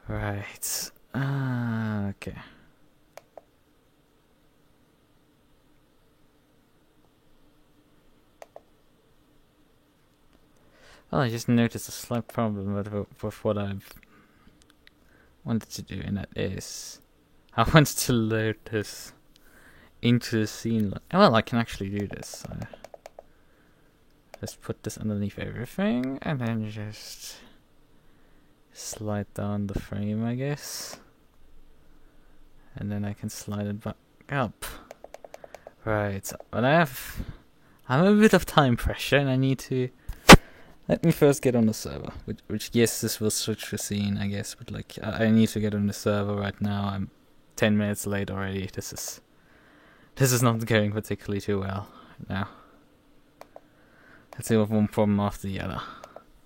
Right. Okay. Well, I just noticed a slight problem with what I've wanted to do, and that is I want to load this into the scene. Well, I can actually do this. So just put this underneath everything, and then just slide down the frame, I guess. And then I can slide it back up. Right, but I'm a bit of time pressure, and I need to. Let me first get on the server, which yes, this will switch the scene, I guess, but like, I need to get on the server right now. I'm 10 minutes late already. This is not going particularly too well right now. Let's deal with one problem after the other.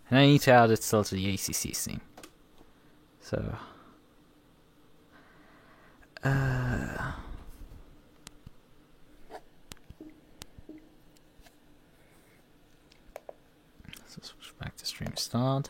And I need to add it still to the ACC scene. So, so switch back to stream start.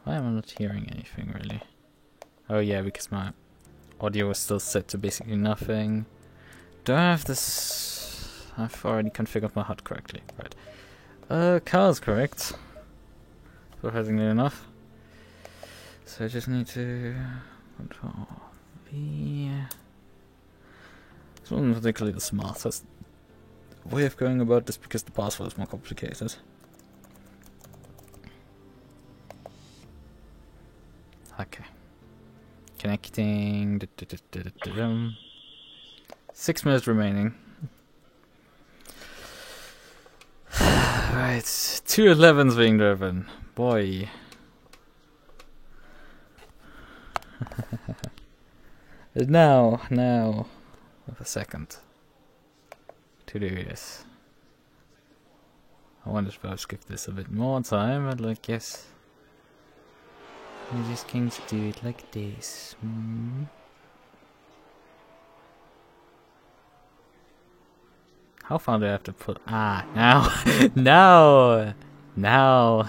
Why am I not hearing anything really? Oh yeah, because my audio was still set to basically nothing. Do I have this? I've already configured my HUD correctly. Right. Car's correct. Surprisingly enough. So I just need to Control V. This wasn't particularly the smartest way of going about this because the password is more complicated. Okay. Connecting. 6 minutes remaining. Right, 211's being driven. Boy. now, with a second to do this. I wanted to perhaps give this a bit more time, but like, yes. I'm just going to do it like this. How far do I have to put? Ah, now! No! Now!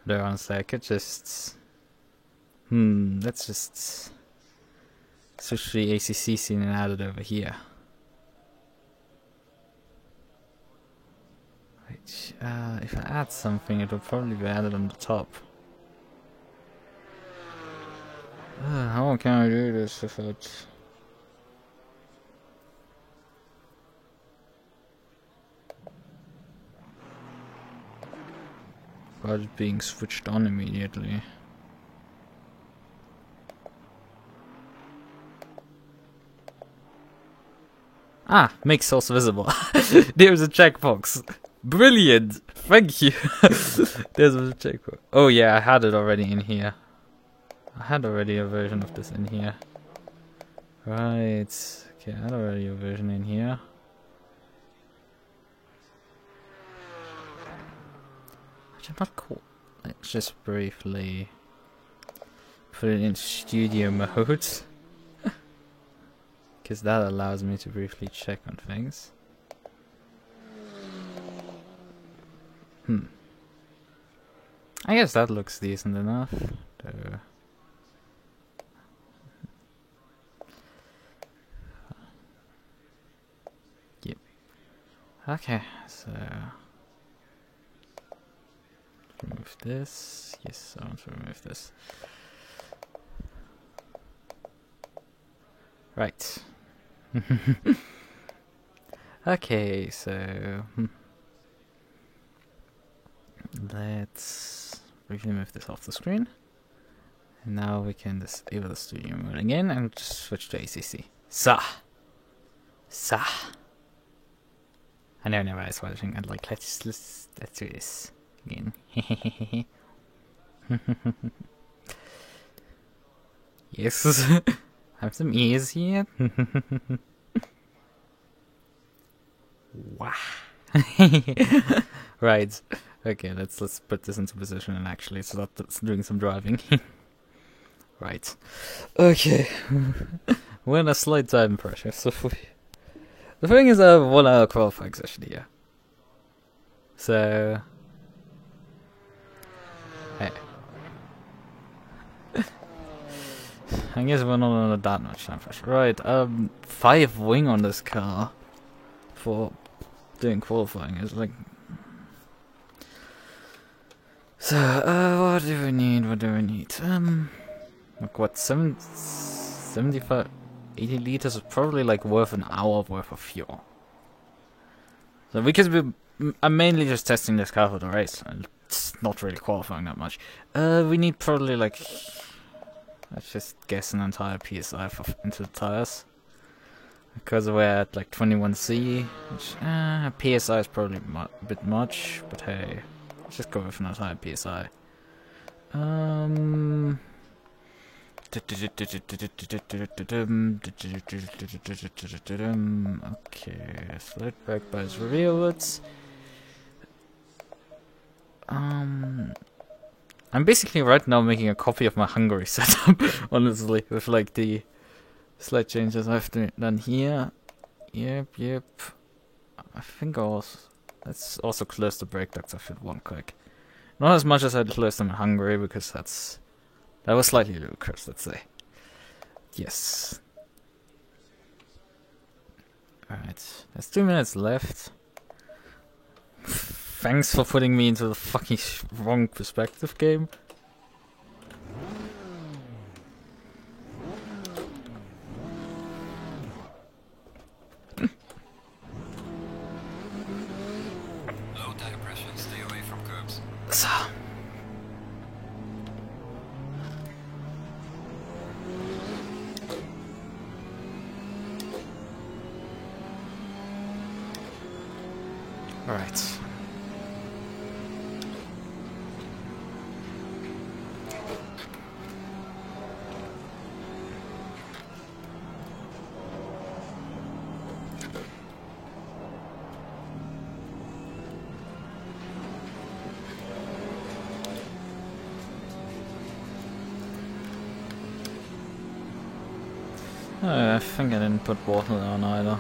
There on a sec, just... let's just... switch the ACC scene and add it over here. Which, if I add something, it will probably be added on the top. How can I do this without... without it being switched on immediately? Ah, make source visible. There's a checkbox. Brilliant! Thank you! There's a checkbox. Oh yeah, I had it already in here. I had already a version of this in here. Right. Okay, I had already a version in here. Which I'm not cool. Let's just briefly put it in studio mode. Because that allows me to briefly check on things. I guess that looks decent enough. Yep. Okay, so... remove this. Yes, I want to remove this. Right. Okay, so... let's briefly move this off the screen. And now we can disable the studio mode again and just switch to ACC. Sa! I know I was watching and like, let's do this again. Yes. Have some ears here. Wow. Right. Okay, let's put this into position and actually start doing some driving. Right. Okay. We're in a slight time pressure, so the thing is I have 1 hour qualifying session here. So hey. I guess we're not under that much time pressure. Right, 5 wing on this car for doing qualifying is like... So, what do we need? Like what, 75, 80 liters is probably like worth an hour worth of fuel. So I'm mainly just testing this car for the race, and it's not really qualifying that much. We need probably like, let's just guess an entire PSI into the tires. Because we're at like 21C, which, PSI is probably a bit much, but hey, let's just go with an entire PSI. Okay, slid back by his rearwards. I'm basically right now making a copy of my Hungary setup, honestly, with like the slight changes I've done here. Yep. I think let's also close the brake ducts if it won't click. Not as much as I closed them in Hungary, because that was slightly ludicrous, let's say. Yes. Alright, there's 2 minutes left. Thanks for putting me into the fucking wrong perspective game. Low tire pressure, stay away from curbs. So. Alright. I think I didn't put water on either.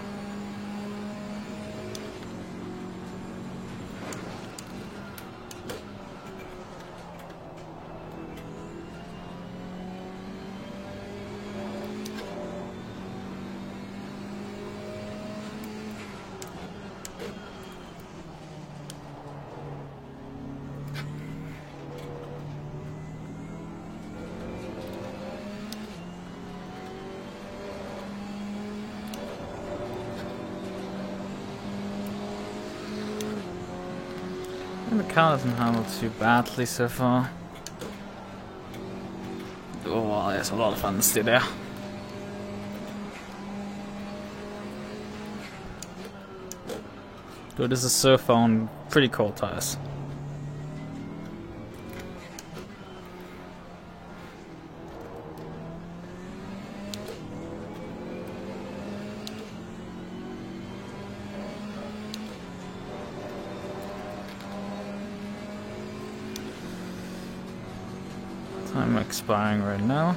The car doesn't handle too badly so far. Oh, well, there's a lot of honesty there. Dude, this is so far on pretty cold tires. Time expiring right now.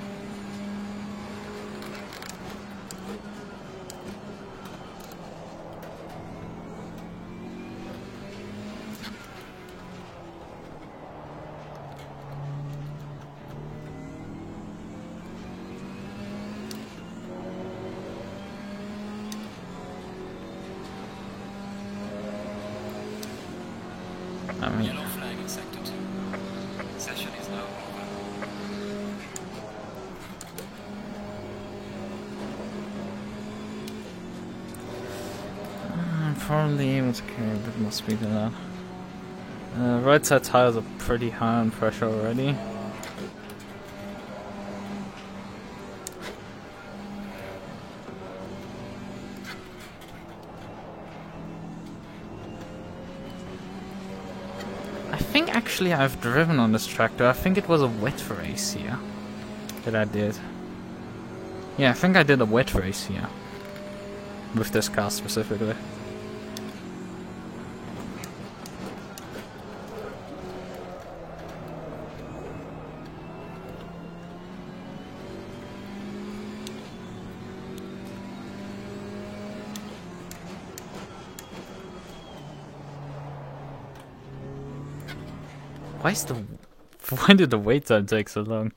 Yellow flag in sector 2. Session is now over. I'm probably able to carry a bit more speed than that. Right side tires are pretty high on pressure already. I think actually I've driven on this tractor. I think it was a wet race here that I did. Yeah, I think I did a wet race here. With this car specifically. Why is the... Why did the wait time take so long?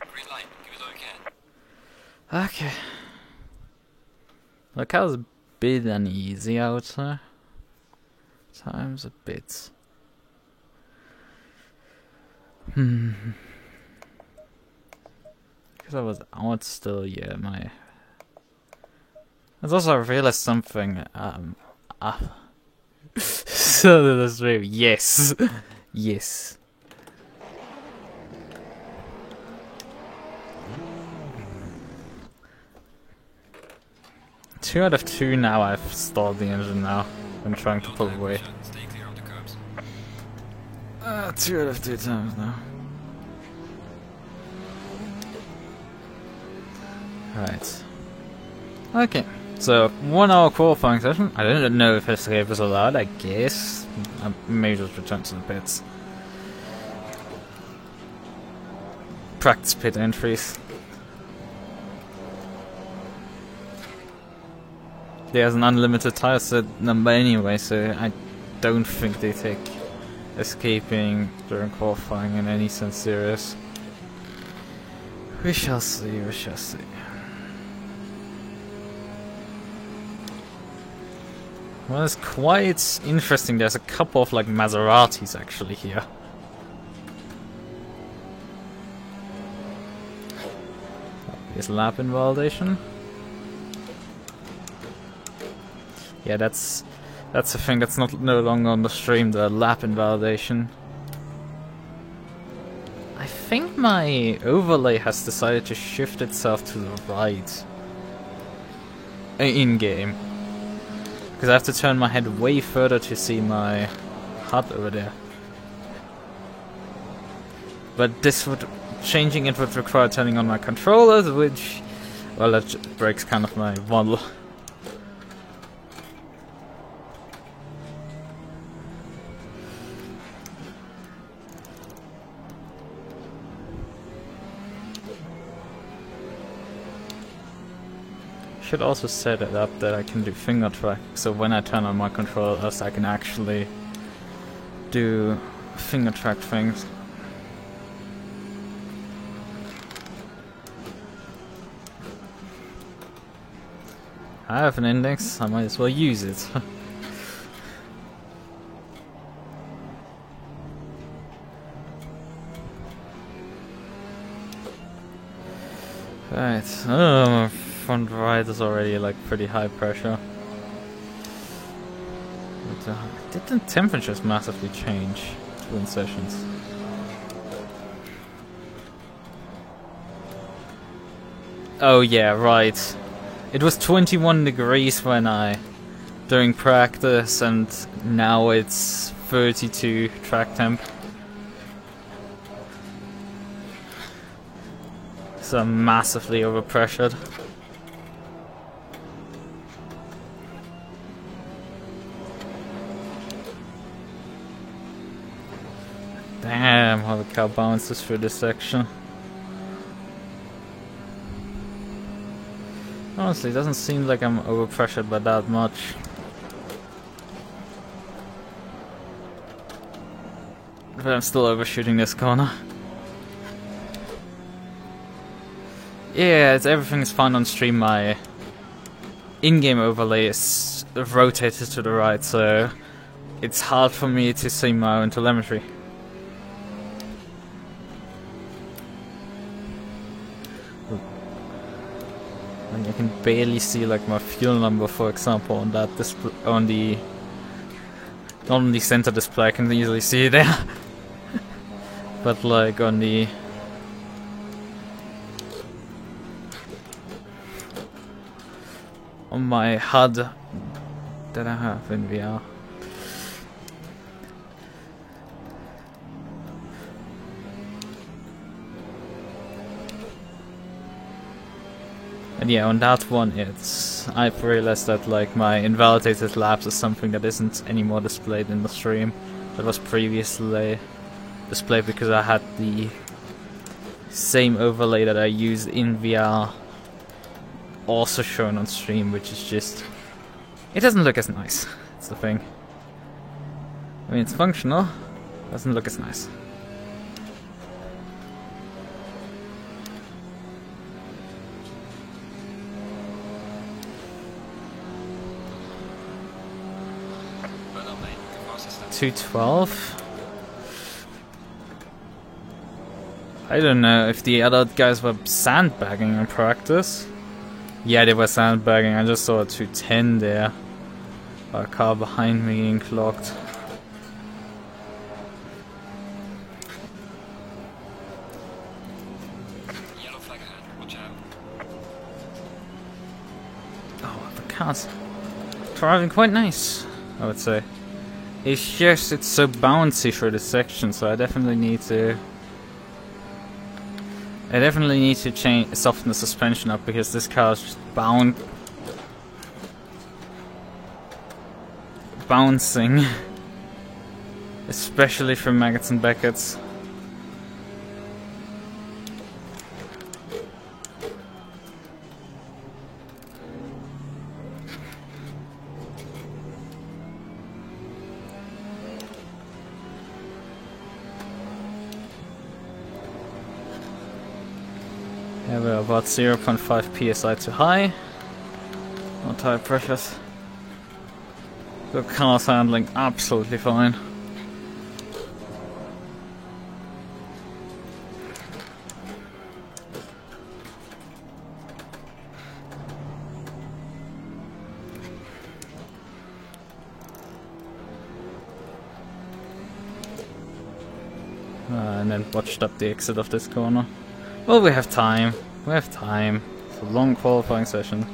Green light. Give it all you can. Okay. Locale's a bit uneasy out there. Time's a bit... Because I was out still, yeah, my... There's also I realized something, so that's very... Yes! Yes. Two out of two now I've stalled the engine now. I'm trying to pull away. Stay clear of the curbs. 2 out of 2 times now. Right. Okay. So, 1 hour qualifying session. I don't know if escape is allowed, I guess. I may just return to the pits. Practice pit entries. There's an unlimited tire set number anyway, so I don't think they take escaping during qualifying in any sense serious. We shall see, we shall see. Well, it's quite interesting. There's a couple of like Maseratis actually here. Here's lap invalidation. Yeah, that's the thing that's no longer on the stream, the lap invalidation. I think my overlay has decided to shift itself to the right. In-game. Because I have to turn my head way further to see my HUD over there. But changing it would require turning on my controllers, which, well, that breaks kind of my model. Should also set it up that I can do finger track, so when I turn on my controllers I can actually do finger track things. I have an index, I might as well use it. Right, oh, front right is already like pretty high pressure. But, did the temperatures massively change between sessions? Oh yeah, right. It was 21 degrees during practice, and now it's 32 track temp. So I'm massively overpressured. Damn, how the car bounces through this section. Honestly, it doesn't seem like I'm overpressured by that much. But I'm still overshooting this corner. Yeah, everything's fine on stream. My in-game overlay is rotated to the right, so it's hard for me to see my own telemetry. And you can barely see like my fuel number, for example, on that display, on the center display. I can easily see it there, but like on the my HUD that I have in VR. And yeah, on that one, I've realized that like my invalidated laps is something that isn't anymore displayed in the stream. That was previously displayed because I had the same overlay that I used in VR also shown on stream, which is just... it doesn't look as nice. That's the thing. I mean, it's functional, doesn't look as nice. system. 212. I don't know if the other guys were sandbagging in practice. Yeah, they were sandbagging. I just saw a 210 there. A car behind me being clocked. Yellow flag ahead. Watch out. Oh, the car's driving quite nice, I would say. It's just, it's so bouncy for this section, so I definitely need to change, soften the suspension up, because this car is just bouncing, especially from Maggots and Beckett's. Yeah, we're about 0.5 psi too high. No tire pressures. The car's handling absolutely fine. And then watched up the exit of this corner. Well, we have time. We have time. It's a long qualifying session.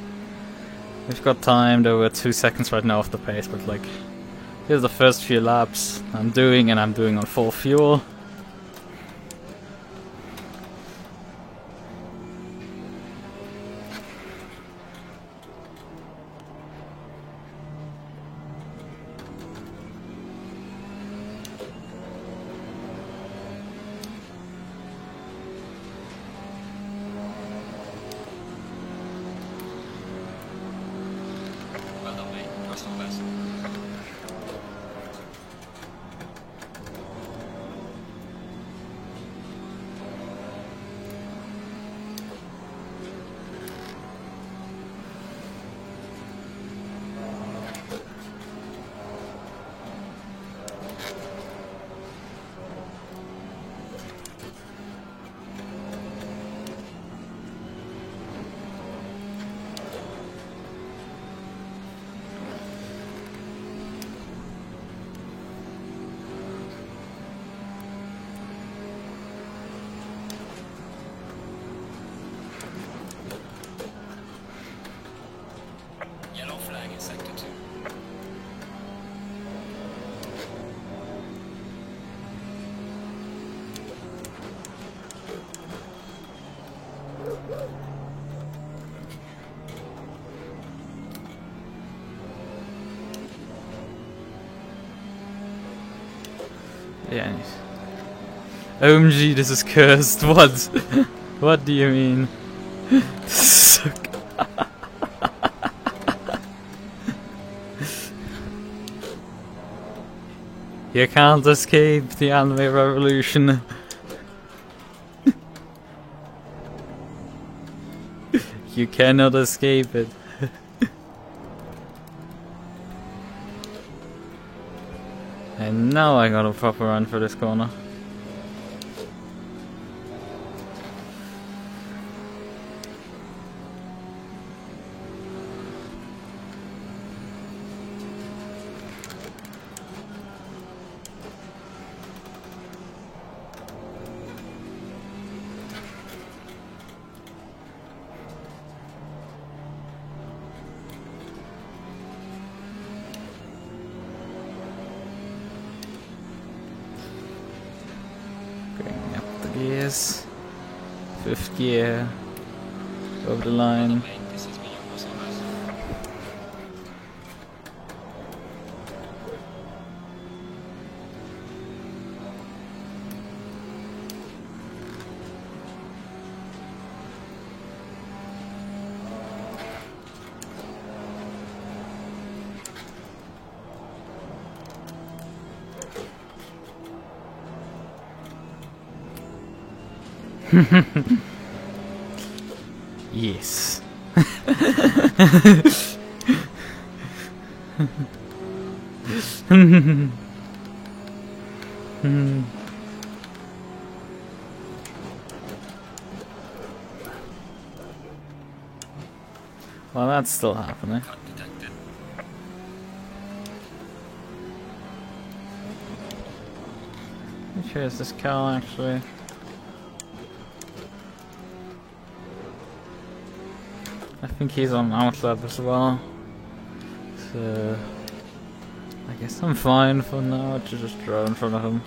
We've got time, though we're 2 seconds right now off the pace, but like, here's the first few laps I'm doing, and I'm doing on full fuel. Well done, mate. Personal best. Yellow flag in sector 2. Yeah. OMG, this is cursed. What? What do you mean? This is so You can't escape the anime revolution. You cannot escape it. And now I got a proper run for this corner. Going up the gears. 5th gear. Over the line. Mate, this is me, your personal best. Yes. Well, that's still happening. Cut detected. Which is this Cal actually? I think he's on Outlab as well. So I guess I'm fine for now to just draw in front of him.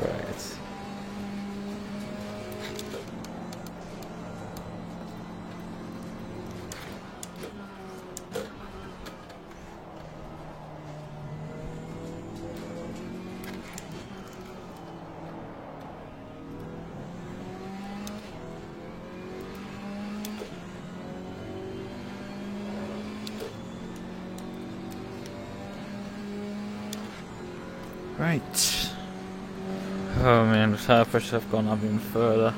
Right. Right. Oh man, the tire pressure have gone up even further.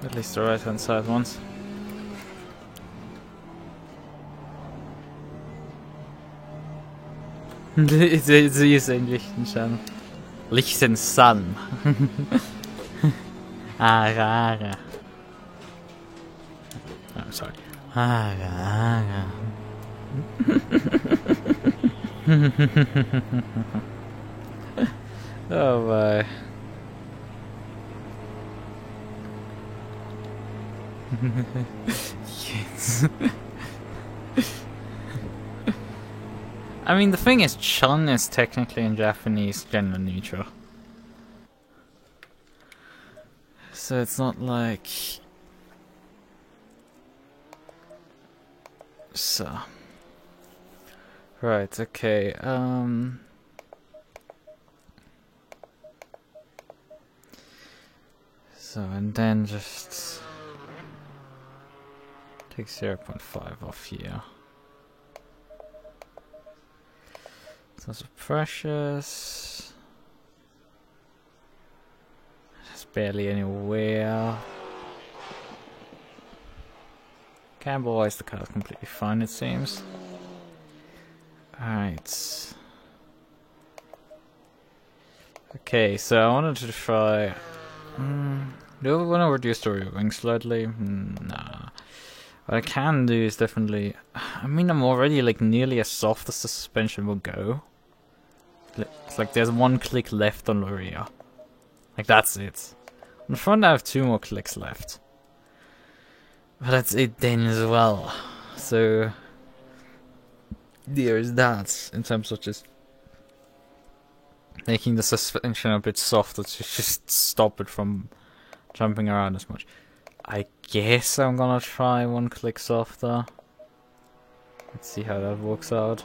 At least the right hand side ones. Sie ist in Liechtenstein. Liechtenstein. Ara. I'm sorry. Ara. Oh my. Yes. I mean, the thing is, Chun is technically in Japanese gender neutral. So it's not like... So... Right, okay, so, and then just... Take 0.5 off here. Those are precious. There's barely anywhere. Camber-wise, the car's completely fine, it seems. Alright. Okay, so I wanted to try... do I want to reduce the rear wing slightly? Nah. What I can do is definitely... I mean, I'm already like nearly as soft as the suspension will go. It's like there's one click left on the rear. Like that's it. On the front I have 2 more clicks left. But that's it then as well. So... There's that, in terms of just... making the suspension a bit softer to just stop it from jumping around as much. I guess I'm gonna try 1 click softer. Let's see how that works out.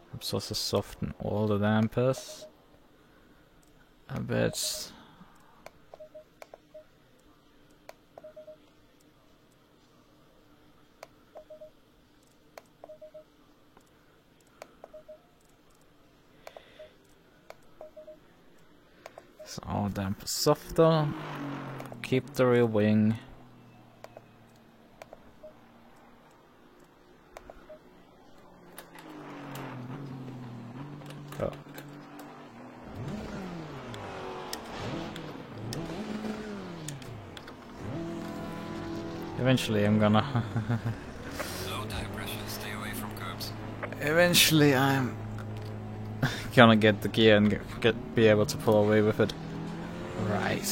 Perhaps also soften all the dampers a bit. So all dampers softer. Keep the rear wing. Oh. Eventually I'm gonna... Low tire pressure, stay away from curbs. Eventually I'm gonna get the gear and be able to pull away with it. Right.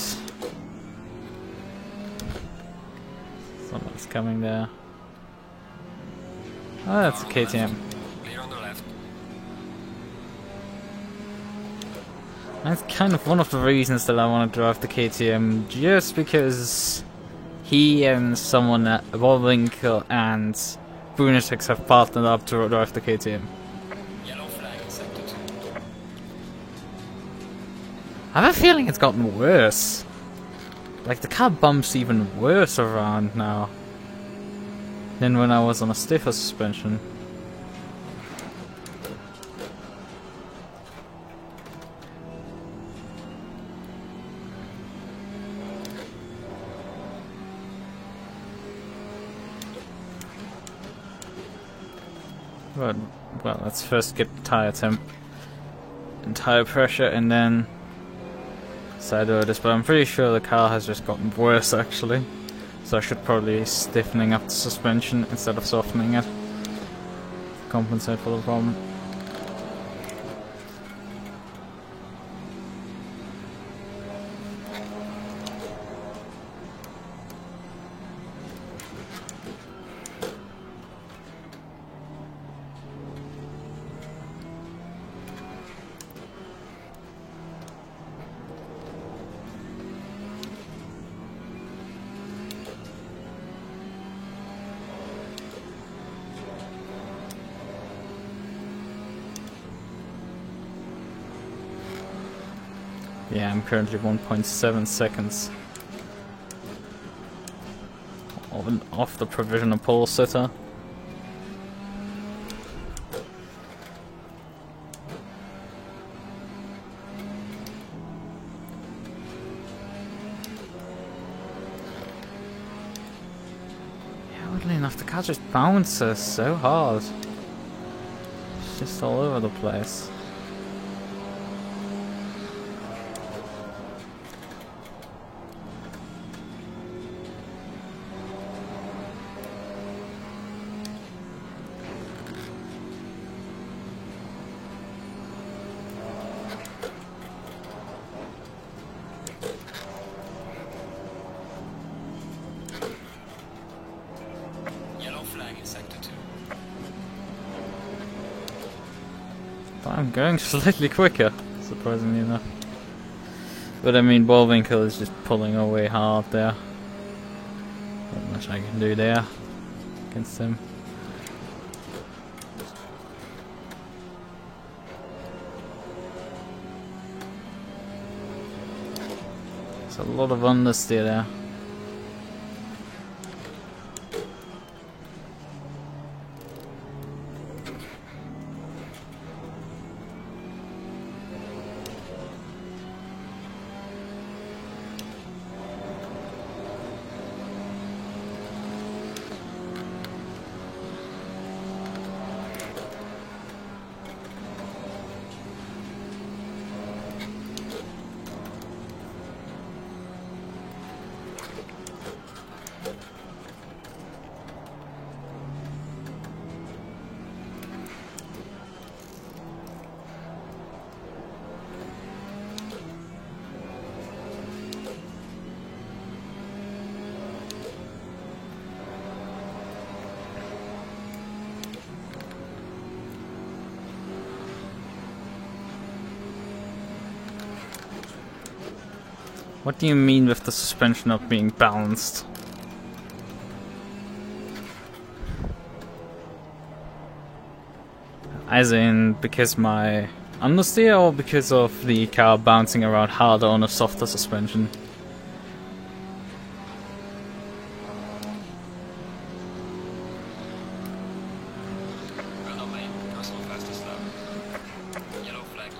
Someone's coming there. Oh, that's a KTM. Clear on the left. That's kind of one of the reasons that I want to drive the KTM, just because he and someone at Wallwinkle and Bunetix have partnered up to drive the KTM. Yellow flag in sector 2. I have a feeling it's gotten worse. Like, the car bumps even worse around now than when I was on a stiffer suspension. But, well, let's first get tire temp and tire pressure and then side over this, but I'm pretty sure the car has just gotten worse actually. So I should probably be stiffening up the suspension instead of softening it to compensate for the problem. Yeah, I'm currently 1.7 seconds off the provisional pole sitter. Yeah, oddly enough, the car just bounces so hard. It's just all over the place. Yellow flag in sector 2. I'm going slightly quicker, surprisingly enough. But I mean, Bullwinkle is just pulling away hard there. Not much I can do there against him. There's a lot of understeer there. What do you mean with the suspension not being balanced? As in, because my understeer or because of the car bouncing around harder on a softer suspension? Renault lane, personal fastest lap. Yellow flag,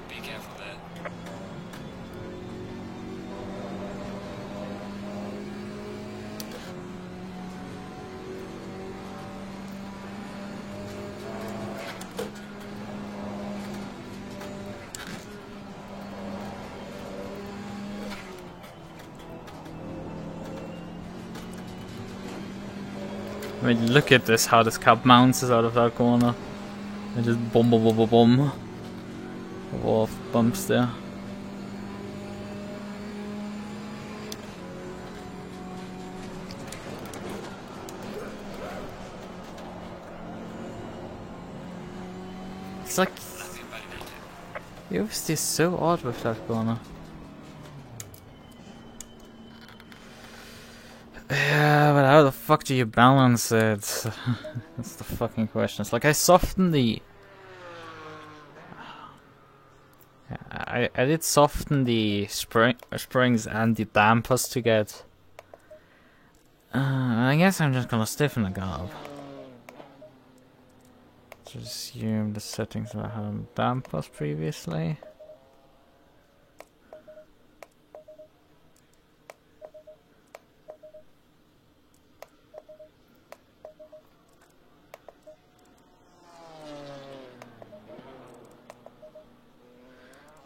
be careful there. I mean, look at this, how this car bounces out of that corner. And just boom, boom, boom, boom, boom. A wall of bumps there. It's like, the oversteer is so odd with that corner. Yeah, but how the fuck do you balance it? That's the fucking question. It's like I softened the... I did soften the springs and the dampers to get... I guess I'm just gonna stiffen the car up. Just assume the settings that I had on dampers previously.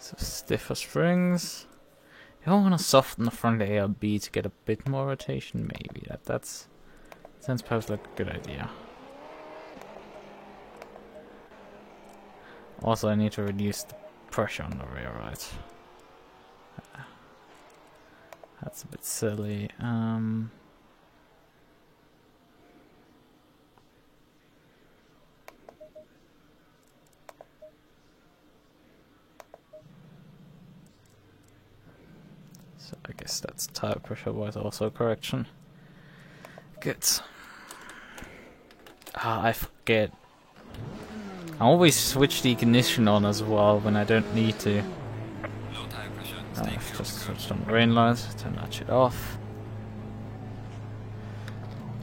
So stiffer springs. You don't want to soften the front ALB to get a bit more rotation, maybe. That's sounds perhaps like a good idea. Also, I need to reduce the pressure on the rear, right? That's a bit silly. So I guess that's tire pressure wise also a correction. Good. I forget. I always switch the ignition on as well when I don't need to. Low tire pressure. I've just switched on the rain lights, turn that shit off.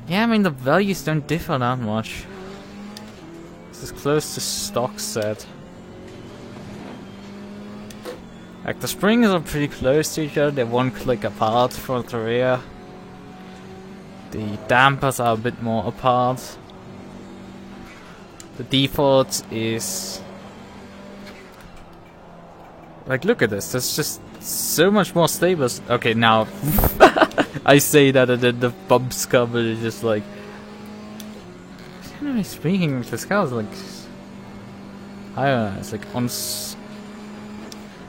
Yeah, I mean the values don't differ that much. This is close to stock set. Like the springs are pretty close to each other, they're one click apart for the rear. The dampers are a bit more apart. The default is... Like, look at this, there's just so much more stable. Okay, now I say that and then the bumps come and it's just like... Generally speaking, this car is like... I don't know, it's like on...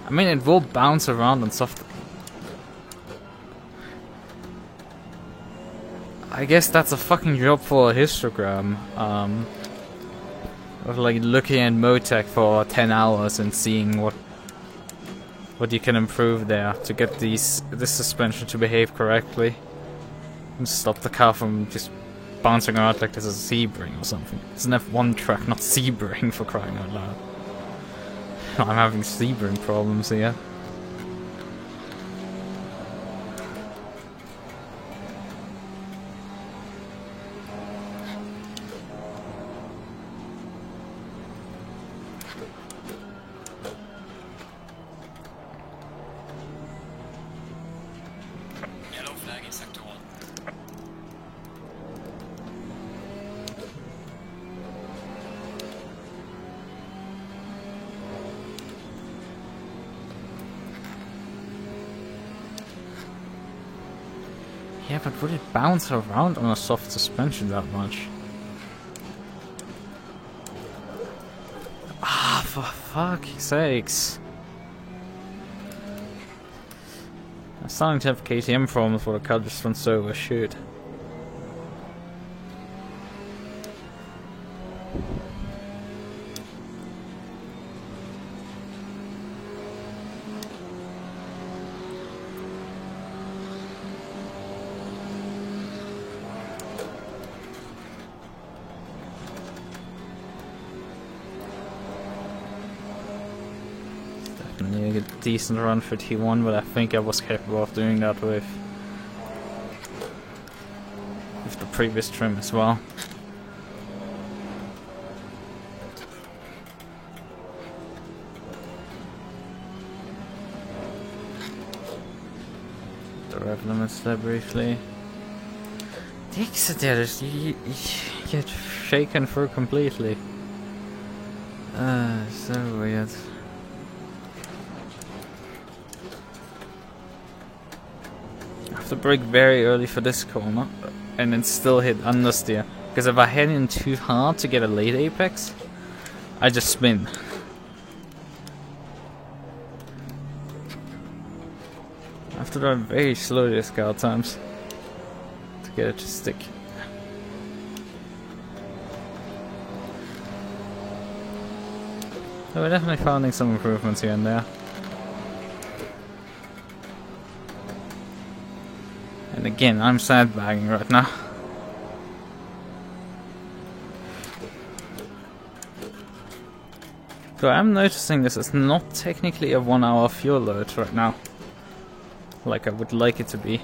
I mean, it will bounce around on soft... I guess that's a fucking job for a histogram. Of like looking at Motec for 10 hours and seeing what you can improve there to get this suspension to behave correctly and stop the car from just bouncing around like there's a Sebring or something. It's an F1 track, not Sebring, for crying out loud. I'm having Sebring problems here. Yellow flag in sector 1. Yeah, but would it bounce around on a soft suspension that much? Ah, for fuck's sakes. I'm starting to have KTM problems where the car just runs so overshoot. Definitely a decent run for T1, but I think I was capable of doing that with the previous trim as well. The rev limits there briefly. The exit there is you get shaken through completely. So weird. I have to brake very early for this corner and then still hit understeer. Because if I head in too hard to get a late apex, I just spin. I have to drive very slow this car at times to get it to stick. So we're definitely finding some improvements here and there. And again, I'm sandbagging right now. So I'm noticing this is not technically a 1 hour fuel load right now, like I would like it to be.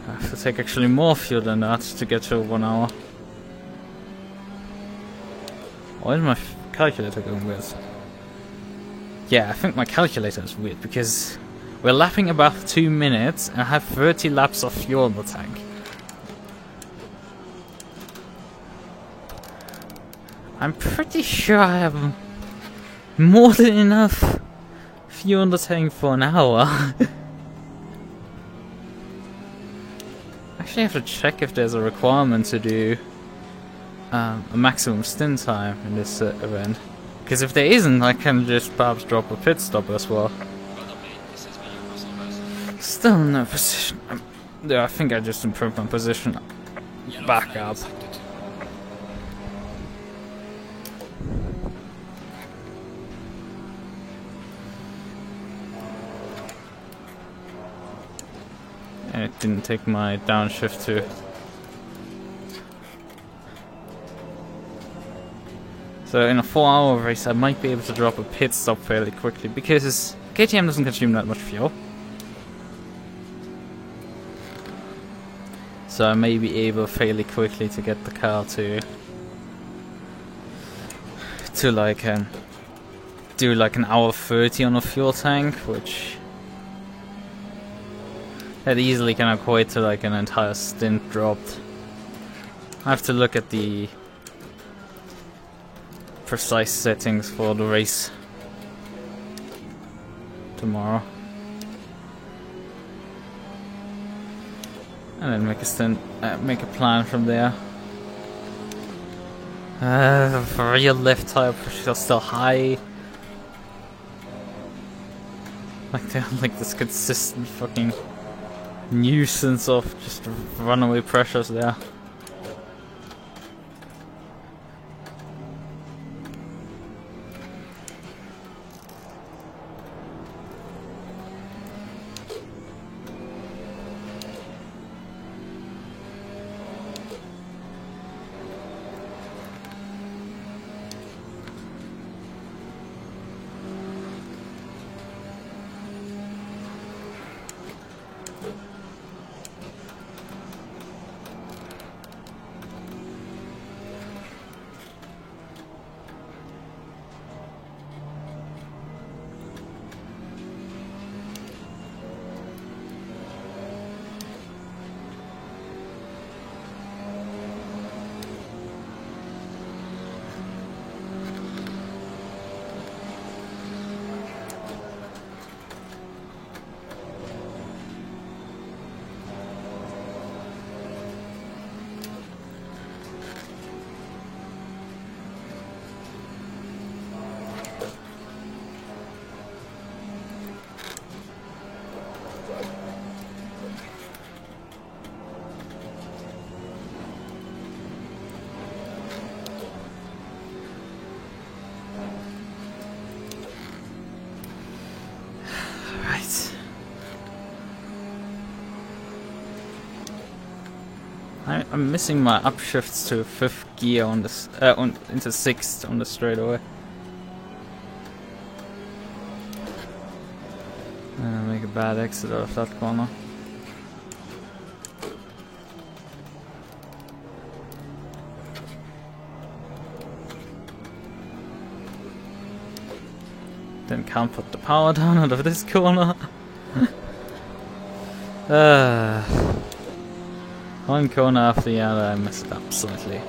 I have to take actually more fuel than that to get to 1 hour. Why is my calculator going weird? Yeah, I think my calculator is weird because we're lapping about 2 minutes and I have 30 laps of fuel in the tank. I'm pretty sure I have more than enough fuel in the tank for an hour. Actually, I have to check if there's a requirement to do a maximum stint time in this event. Because if there isn't, I can just perhaps drop a pit stop as well. Still in no position. Yeah, I think I just improved my position back up. And it didn't take my downshift to. So in a 4-hour race I might be able to drop a pit stop fairly quickly because KTM doesn't consume that much fuel. So I may be able fairly quickly to get the car to like do like an hour 30 on a fuel tank, which that easily can equate to like an entire stint dropped. I have to look at the precise settings for the race tomorrow. And then make a stint, make a plan from there. Rear left tire pressure is still high. Like this consistent fucking nuisance of just runaway pressures there. I'm missing my upshifts to 5th gear on this, into 6th on the straightaway. Make a bad exit out of that corner. Then can't put the power down out of this corner. One corner after the other, I messed up slightly.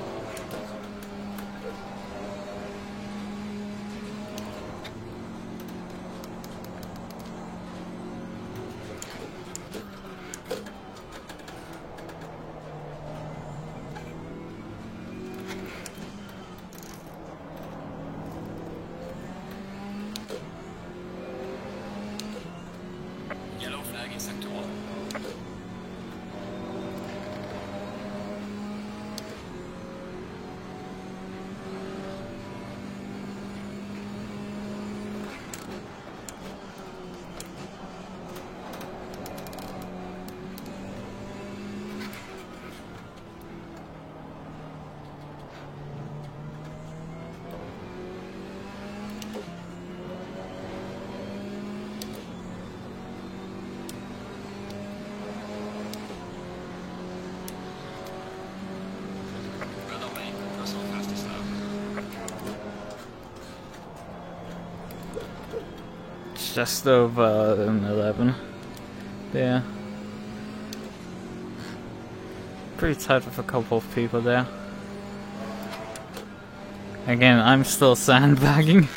Yellow flag in sector 1. Just over an 11. There. Pretty tight with a couple of people there. Again, I'm still sandbagging.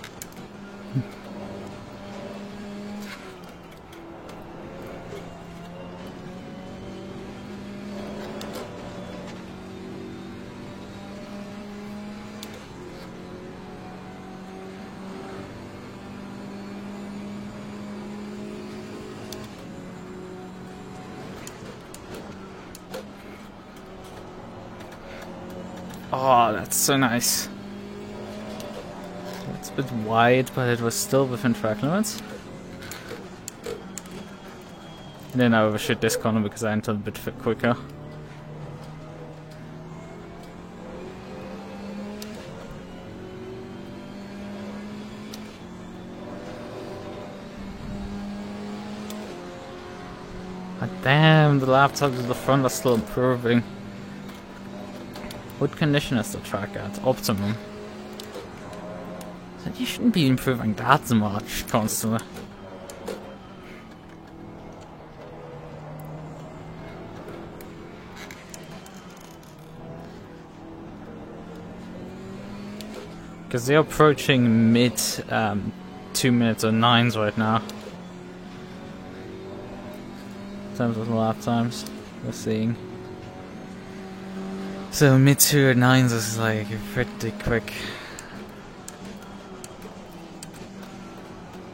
Oh, that's so nice. It's a bit wide, but it was still within track limits. And then I overshoot this corner because I entered a bit quicker. Ah, damn, the laptop at the front are still improving. What condition is the track at? Optimum. So you shouldn't be improving that much constantly. Because they're approaching mid 2 minutes or 9s right now. In terms of lap times we're seeing. So mid 2 or 9s is like pretty quick.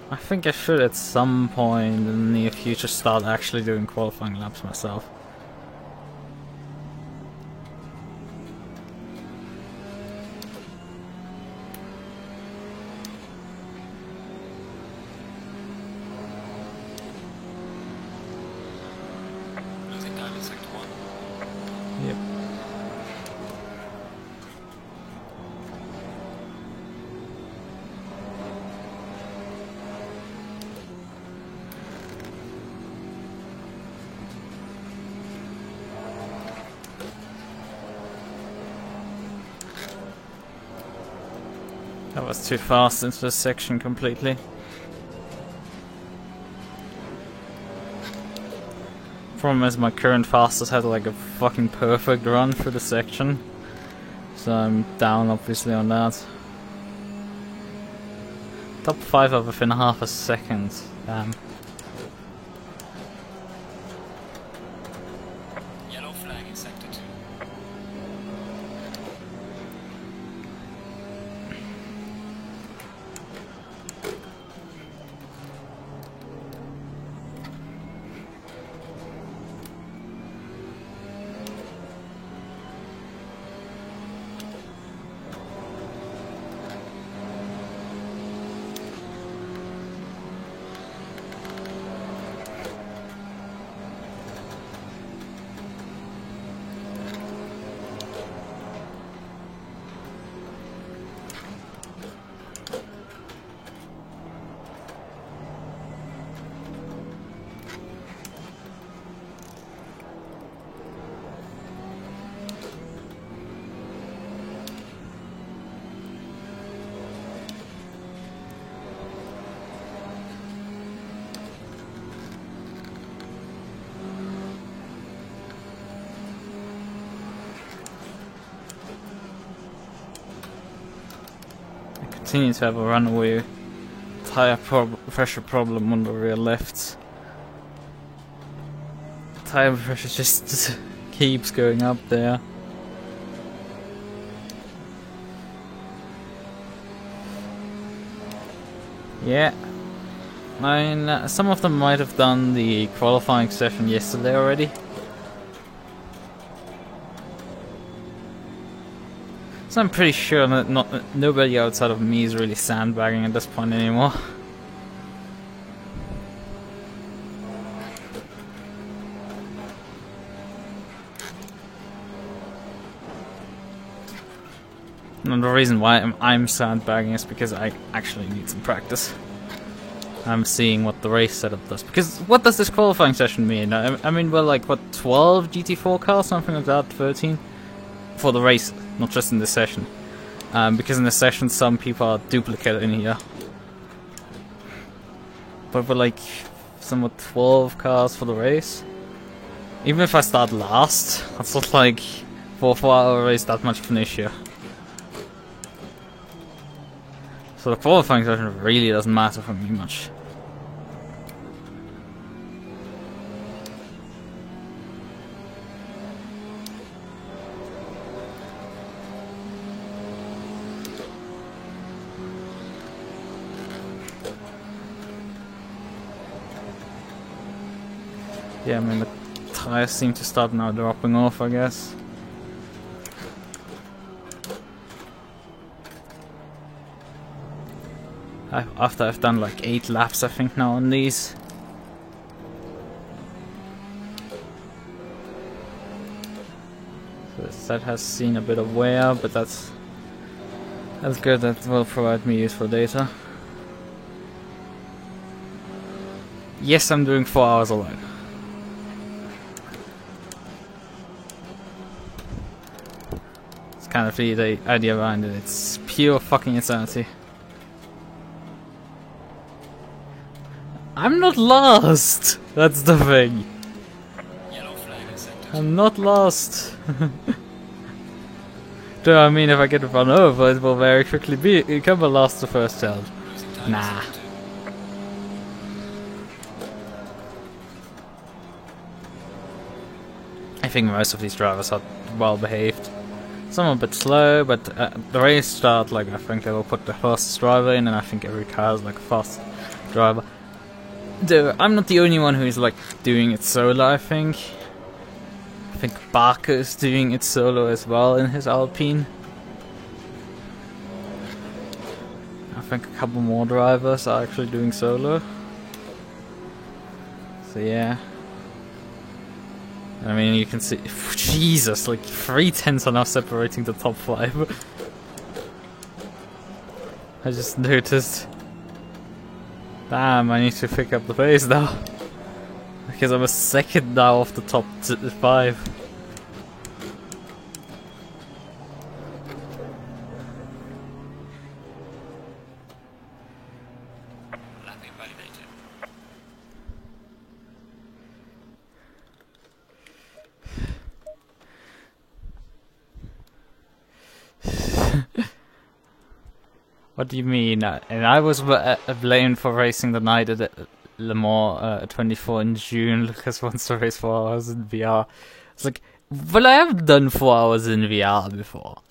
I think I should at some point in the near future start actually doing qualifying laps myself. Losing time in sector 1. Yep. That was too fast into this section completely. Problem is my current fastest had like a fucking perfect run through the section. So I'm down obviously on that. Top 5 are within half a second. Damn. Yellow flag in sector 2. Continue to have a runaway tire pressure problem on the rear left. Tire pressure just keeps going up there. Yeah, I mean, some of them might have done the qualifying session yesterday already. So I'm pretty sure that nobody outside of me is really sandbagging at this point anymore. And the reason why I'm sandbagging is because I actually need some practice. I'm seeing what the race setup does. Because what does this qualifying session mean? I mean, we're like, what, 12 GT4 cars? Something like that, 13? For the race, not just in this session. Because in this session some people are duplicated in here. But we're like, somewhat 12 cars for the race. Even if I start last, that's not like, for a 4-hour race that much of an issue. So the qualifying session really doesn't matter for me much. Yeah, I mean the tires seem to start now dropping off, I guess. After I've done like 8 laps, I think now on these. So the set has seen a bit of wear, but that's good. That will provide me useful data. Yes, I'm doing 4 hours alone. It's kind of the idea behind it. It's pure fucking insanity. I'm not lost! That's the thing. Yellow flag in sector. I'm not lost. Though, I mean, if I get run over, it will very quickly become a lost to first child. Losing time in Nah. sector 2. I think most of these drivers are well behaved. Some are a bit slow, but the race start, like, I think they will put the fastest driver in, and I think every car is like a fast driver. Though, I'm not the only one who is like doing it solo, I think. I think Barker is doing it solo as well in his Alpine. I think a couple more drivers are actually doing solo. So yeah. I mean, you can see, Jesus, like 3 tenths are now separating the top 5. I just noticed. Damn, I need to pick up the pace now. Because I'm a second now off the top 5. Lapping validated. What do you mean? And I was blamed for racing the night at Le Mans 24 in June. Lucas wants to race 4 hours in VR. It's like, well, I have done 4 hours in VR before.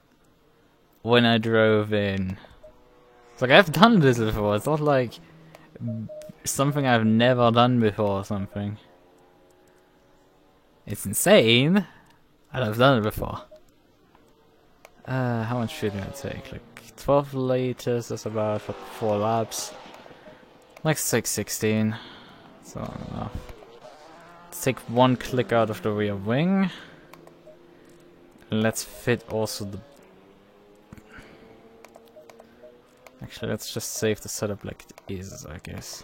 When I drove in. It's like, I've done this before. It's not like something I've never done before or something. It's insane. And I've done it before. How much should it take? Like 12 liters is about 4 laps. Like 616. That's not enough. Let's take 1 click out of the rear wing. And let's fit also the... Actually, let's just save the setup like it is, I guess.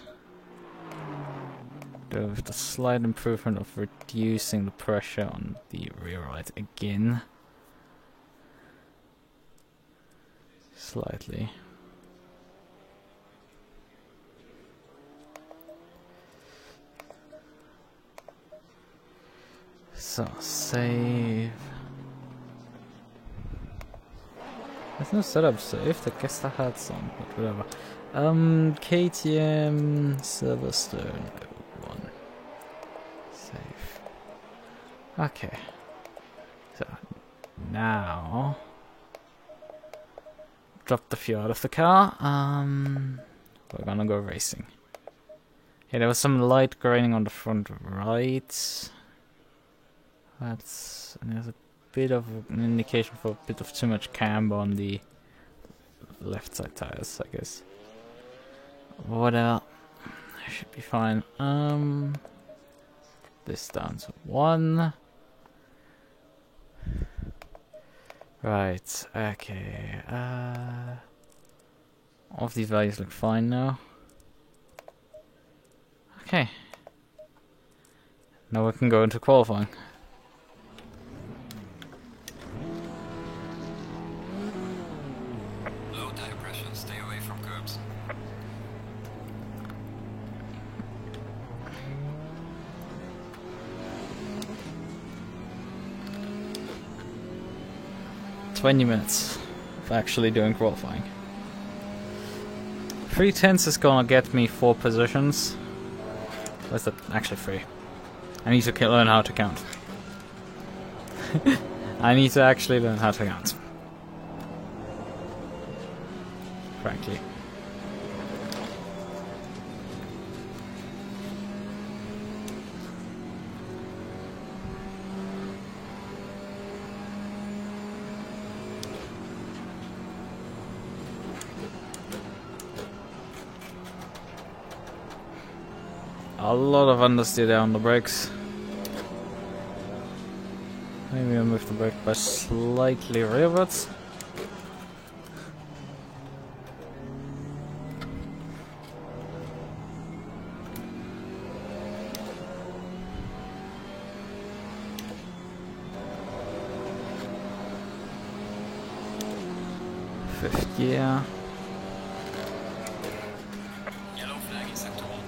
Though with the slight improvement of reducing the pressure on the rear right again. Slightly. So, save. There's no setup saved. I guess I had some, but whatever. KTM Silverstone 1. Save. Okay. So, now... Drop the fuel out of the car. We're gonna go racing. Yeah, there was some light graining on the front right. And there's a bit of an indication for a bit of too much camber on the left side tires, I guess. Whatever. I should be fine. This down to 1. Right, okay, all of these values look fine now. Okay. Now we can go into qualifying. Low tire pressure. Stay away from curbs. $20 of actually doing qualifying. 3 tenths is gonna get me 4 positions. What's that? Actually 3. I need to learn how to count. I need to actually learn how to count. Frankly. A lot of understeer there on the brakes. Maybe I move the brake by slightly rearwards. Fifth gear. Yellow flag in sector 1.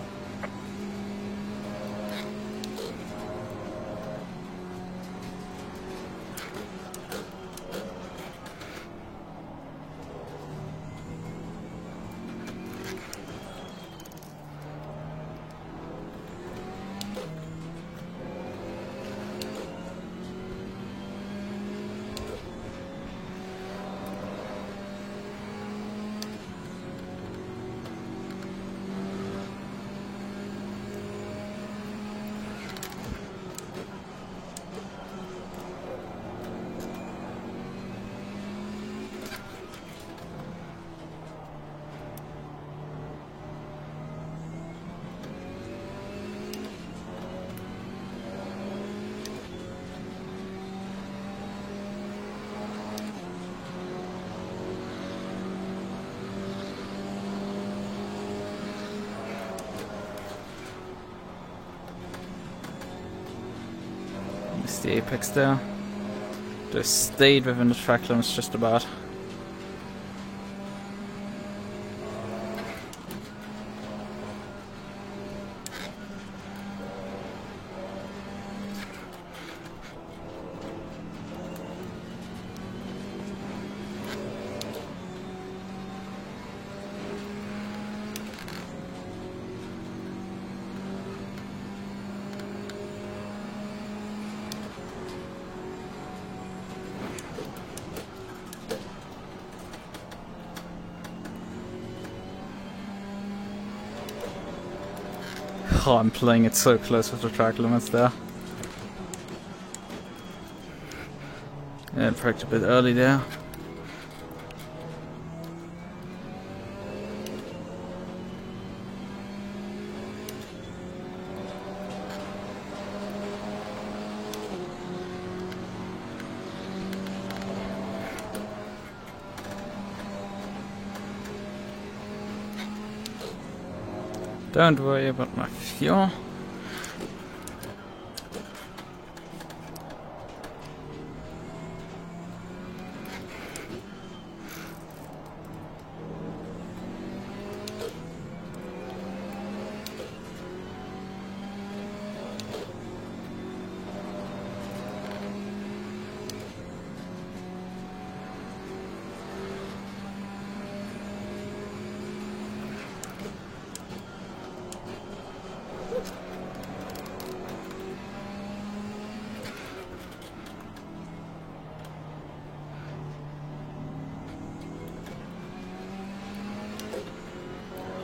Missed the apex there. Just stayed within the track limits just about. Oh, I'm playing it so close with the track limits there. Yeah, braked a bit early there. Don't worry about my fuel.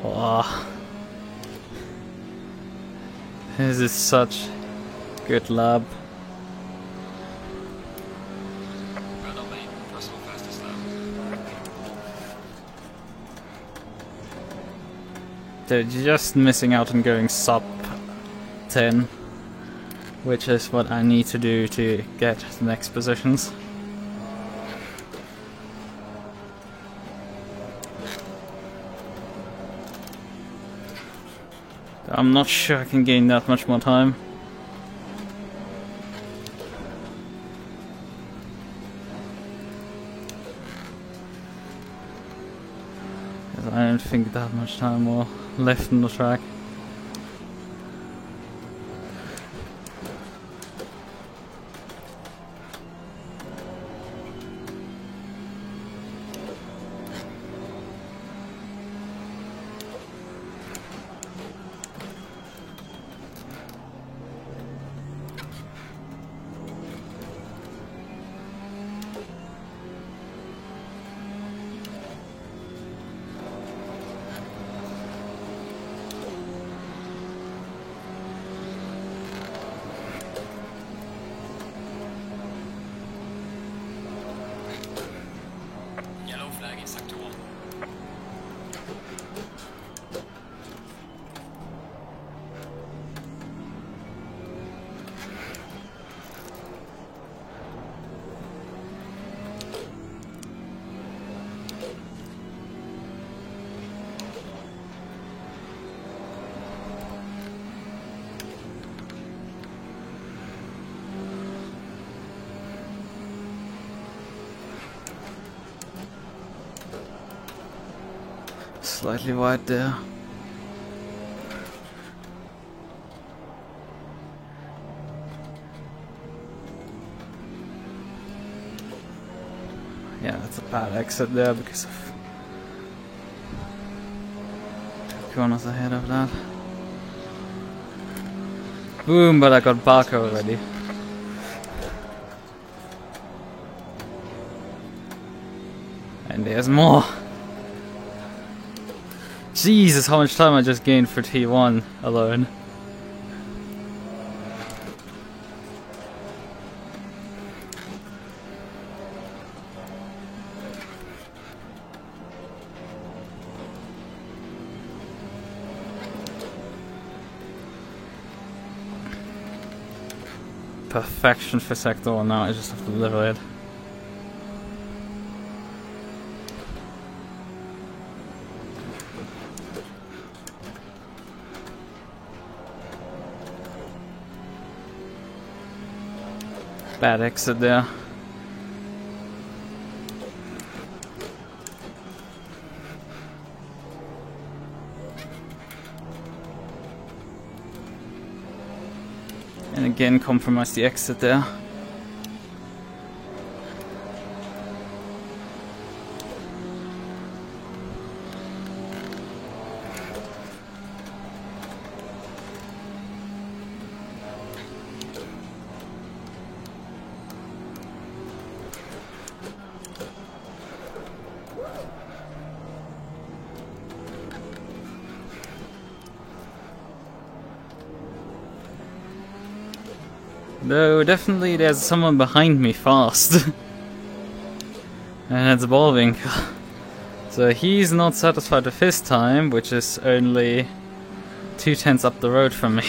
Oh, this is such good lab. Renault main, personal fastest lap. They're just missing out on going sub 10, which is what I need to do to get the next positions. I'm not sure I can gain that much more time. I don't think that much time more left on the track. Slightly wide there. Yeah, that's a bad exit there because of corners ahead of that. Boom, but I got Barker already. And there's more. Jesus, how much time I just gained for T1 alone. Perfection for sector 1 now, I just have to deliver it. Bad exit there. And again compromise the exit there. Though definitely there's someone behind me fast. And it's Bullwinkle. So he's not satisfied with his time, which is only 2/10 up the road from me.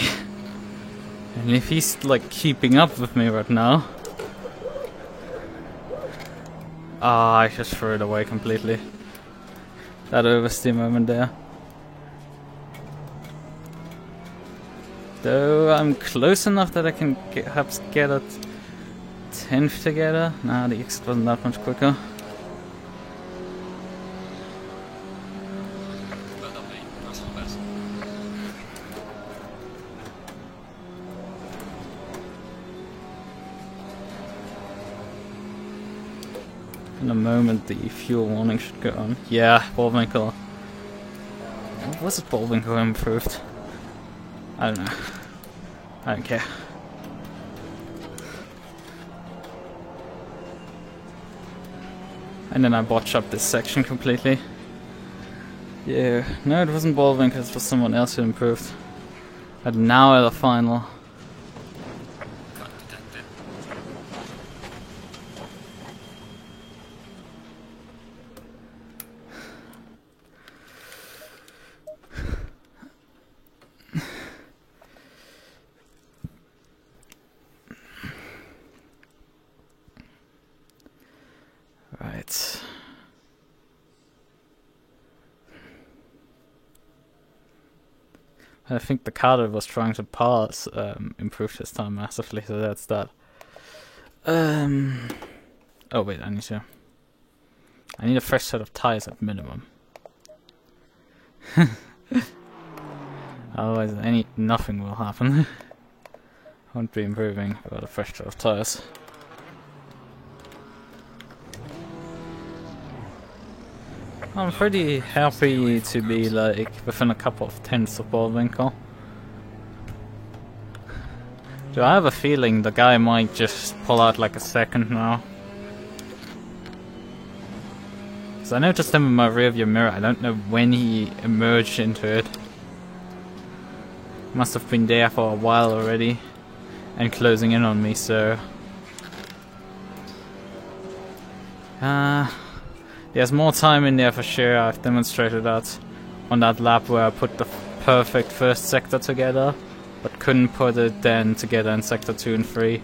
And if he's like keeping up with me right now... Ah, I just threw it away completely. That oversteer moment there. Though I'm close enough that I can perhaps get a 10th together. Nah, the exit wasn't that much quicker. Well done, mate. Personal best. In a moment the fuel warning should go on. Yeah, Bullwinkle. What was it Bullwinkle improved? I don't know. I don't care. And then I botched up this section completely. Yeah, no, it wasn't Bullwinkle, it was someone else who improved. But now at the final. Cut detected. Right. I think the Carter was trying to pass, improved his time massively, so that's that. Oh wait, I need a fresh set of tires at minimum. Otherwise, nothing will happen. Won't be improving without a fresh set of tires. I'm pretty happy to be like within a couple of tenths of Bullwinkle. Do I have a feeling the guy might just pull out like a second now? Because I noticed him in my rearview mirror, I don't know when he emerged into it. Must have been there for a while already and closing in on me, so... There's more time in there for sure. I've demonstrated that on that lap where I put the perfect first sector together, but couldn't put it then together in sector 2 and 3.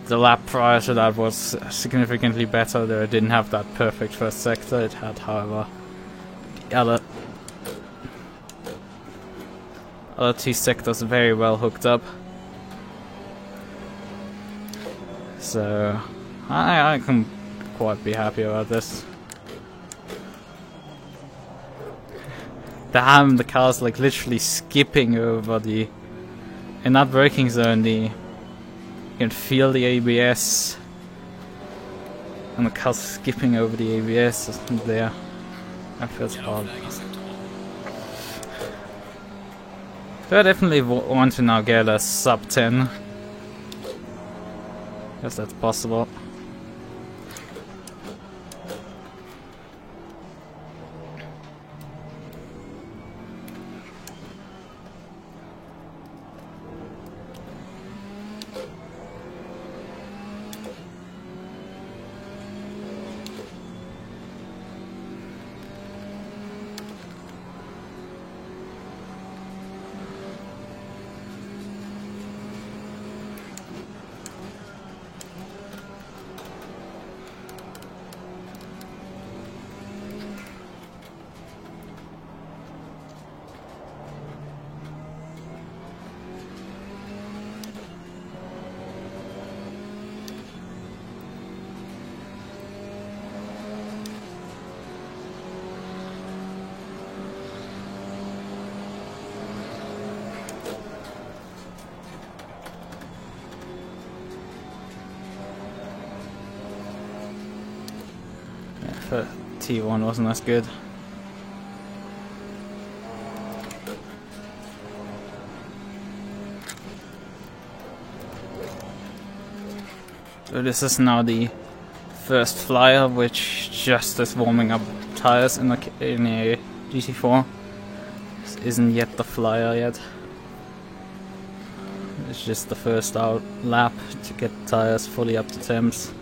The lap prior to that was significantly better, though it didn't have that perfect first sector. It had, however, the other two sectors very well hooked up. So I can quite be happy about this. Damn, the car's like literally skipping over the... In that braking zone, you can feel the ABS. And the car's skipping over the ABS there. That feels Yellow hard. flag acceptable. So I definitely want to now get a sub 10. Guess that's possible. But T1 wasn't as good. So this is now the first flyer, which just is warming up tires in a GT4. This isn't yet the flyer yet. It's just the first out lap to get tires fully up to temps.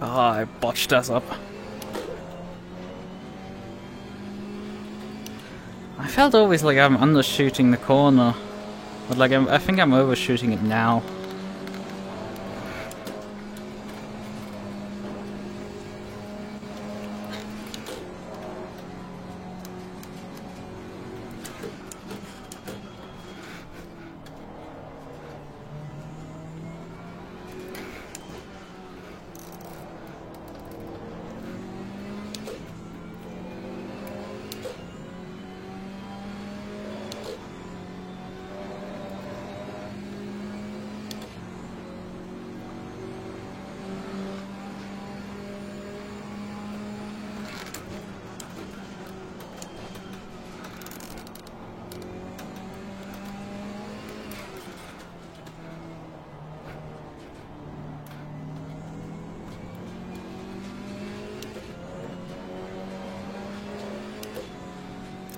Ah, I botched us up. I felt always like I'm undershooting the corner, but like I think I'm overshooting it now.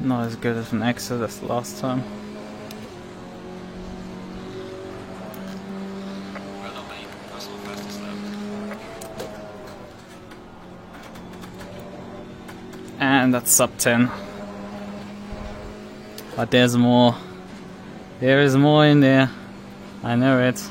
Not as good as an exit as last time. Well done, mate. Personal fastest lap. And that's sub 10. But there's more. There is more in there. I know it.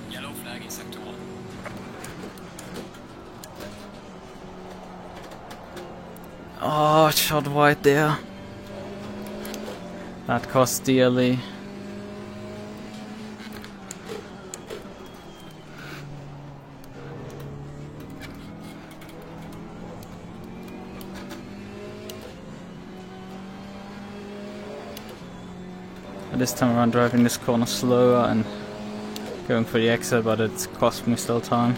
Yellow flag in sector 1. Oh, shot wide there. That cost dearly. This time around driving this corner slower and going for the exit, but it's cost me still time.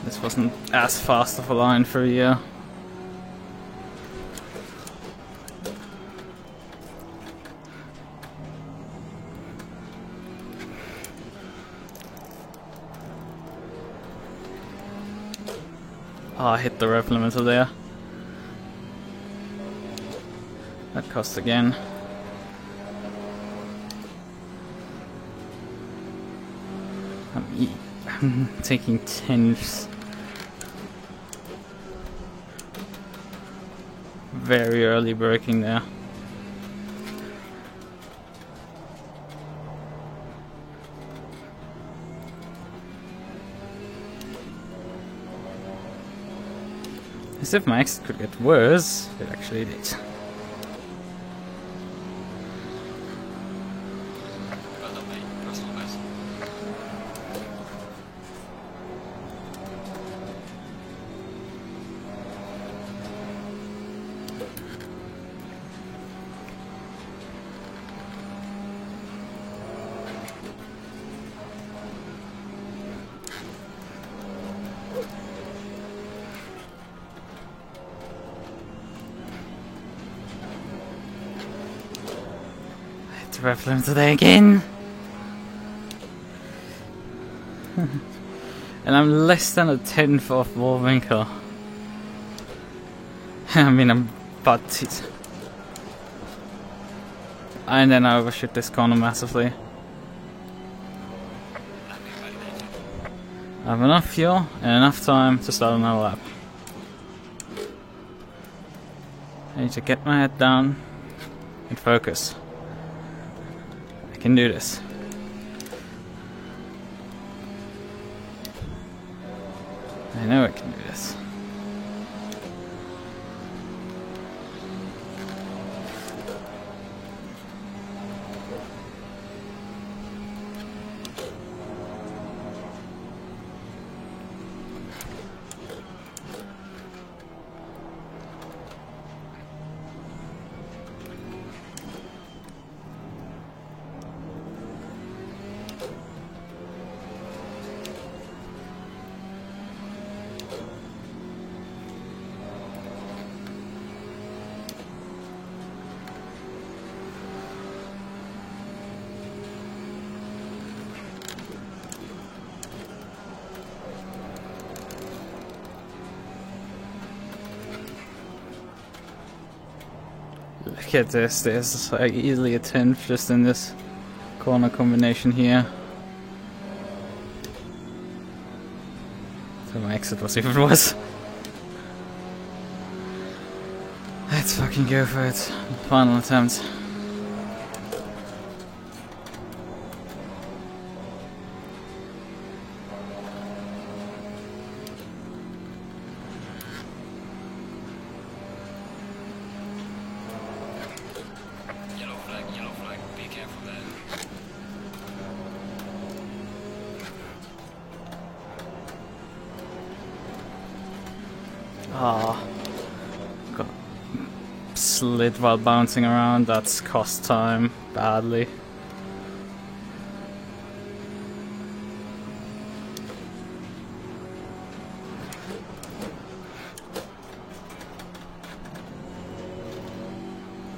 This wasn't as fast of a line for a year. Oh, I hit the rev limiter there. That cost again. I'm taking 10s. Very early braking there. As if my exit could get worse, it actually did. Well done, mate. Personal best. To rev limit today again. And I'm less than a 10th off Warwinkle. I mean, I'm butted. And then I overshoot this corner massively. I have enough fuel and enough time to start another lap. I need to get my head down and focus. I can do this. I know I can do this. Look at this, there's like easily a 10th just in this corner combination here. So my exit was even worse. Let's fucking go for it. Final attempt. Yellow flag, be careful there. Ah, got slid while bouncing around, that's cost time badly.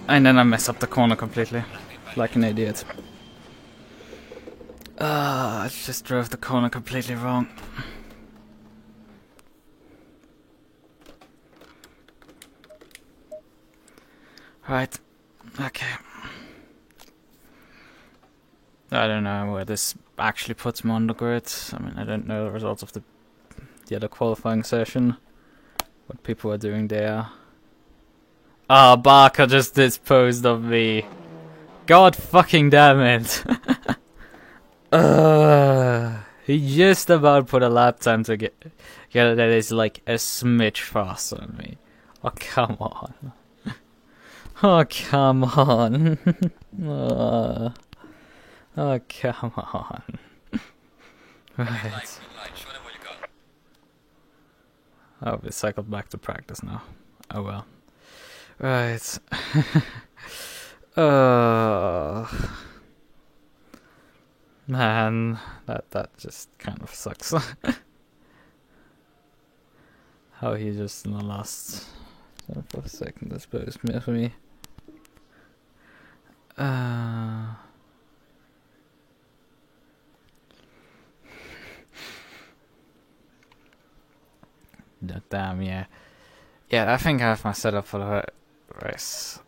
And then I mess up the corner completely, like an idiot. I just drove the corner completely wrong. Right, okay. I don't know where this actually puts me on the grid. I mean, I don't know the results of the other qualifying session. What people are doing there. Ah, Barker just disposed of me. God fucking damn it. He just about put a lap time to get that is like a smidge faster than me. Oh, come on. Oh, come on. Oh, come on. Right. Oh, we cycled back to practice now. Oh well. Right. Man, that just kind of sucks. How he just in the last for a second disposed me for me. Damn, yeah. Yeah, I think I have my setup for the race.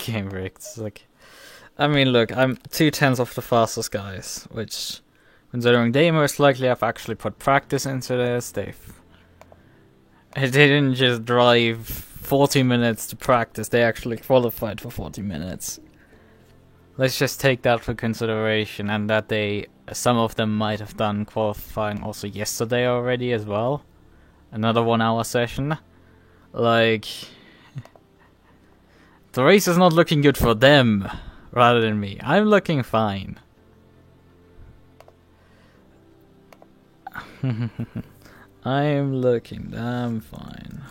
Game breaks. Like, I mean, look, I'm 2/10 of the fastest guys, which, considering they most likely have actually put practice into this, they didn't just drive 40 minutes to practice, they actually qualified for 40 minutes. Let's just take that for consideration, and that some of them might have done qualifying also yesterday already as well. Another 1 hour session. Like, the race is not looking good for them, rather than me. I'm looking fine. I'm looking damn fine.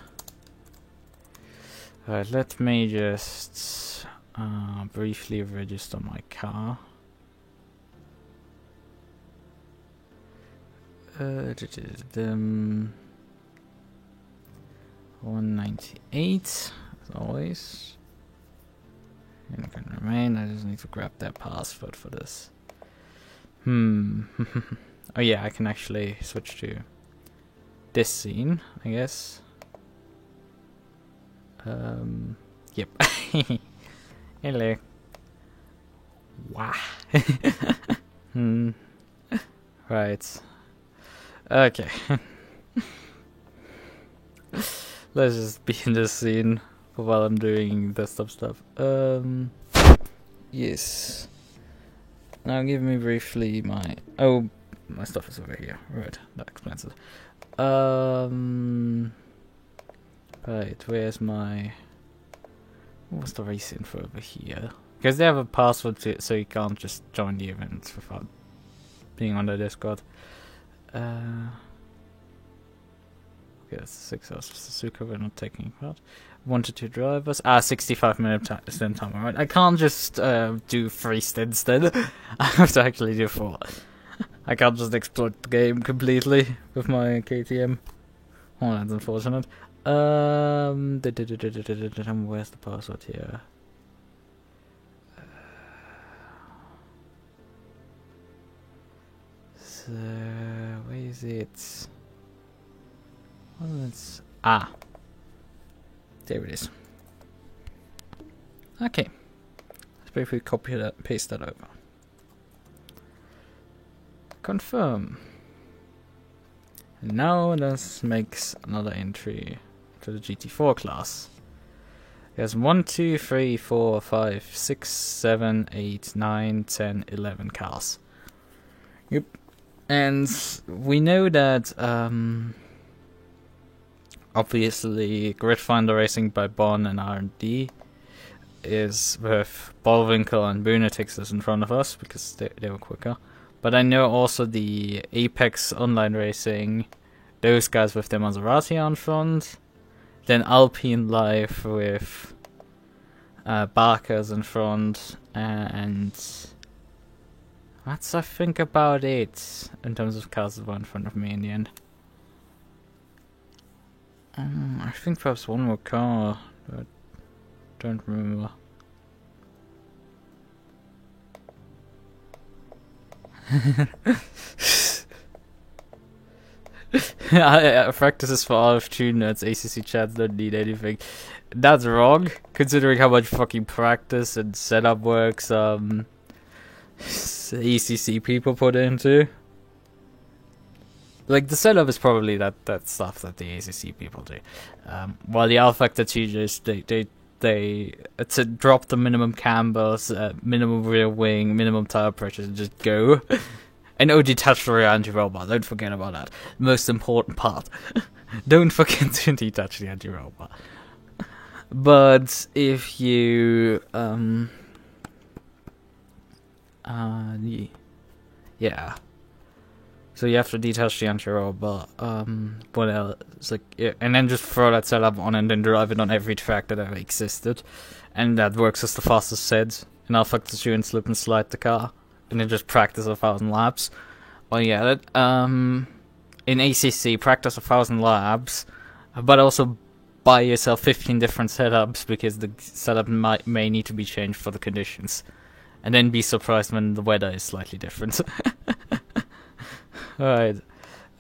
Alright, let me just briefly register my car. 198, as always. And can remain. I just need to grab that password for this. Oh yeah, I can actually switch to this scene, I guess. Yep. Hello. Wow. Right. Okay. Let's just be in this scene while I'm doing desktop stuff. Yes. Now give me briefly my... Oh, my stuff is over here. Right, that explains it. Right, where's my... What's the race info over here? Because they have a password to, so you can't just join the events without being on the Discord. Okay, that's 6 hours for Suzuka, we're not taking part. 1 to 2 drivers. 65-minute stint time, alright. I can't just do 3 stints then. I have to actually do 4. I can't just exploit the game completely with my KTM. Oh, that's unfortunate. Where's the password here? So, where is it? Well, it's... there it is. Okay. Let's briefly copy that, paste that over. Confirm. Now this makes another entry to the GT4 class. There's 1, 2, 3, 4, 5, 6, 7, 8, 9, 10, 11 cars. Yep. And we know that obviously Gridfinder Racing by Bonn and R&D is with Bullwinkle and Bunetix in front of us because they were quicker. But I know also the Apex Online Racing, those guys with the Maserati on front. Then Alpine Life with Barker's in front. And that's, I think, about it in terms of cars that were in front of me in the end. I think perhaps one more car, but don't remember. Practice is for RF2 nuts, ACC chats don't need anything. That's wrong, considering how much fucking practice and setup works ACC people put into. Like, the setup is probably that stuff that the ACC people do. While the Alphactor TJs, they to drop the minimum cambers, minimum rear wing, minimum tire pressure, and just go. And detach the rear anti-robot, don't forget about that. Most important part. Don't forget to detach the anti-robot. But if you yeah. So you have to detach the anti-robot, what else? It's like, yeah, and then just throw that setup on and then drive it on every track that ever existed. And that works as the fastest set. And I'll fuck the shoe and slip and slide the car. And then just practice 1,000 laps. Well, yeah, that, in ACC, practice 1,000 laps, but also buy yourself 15 different setups, because the setup may need to be changed for the conditions. And then be surprised when the weather is slightly different. Alright.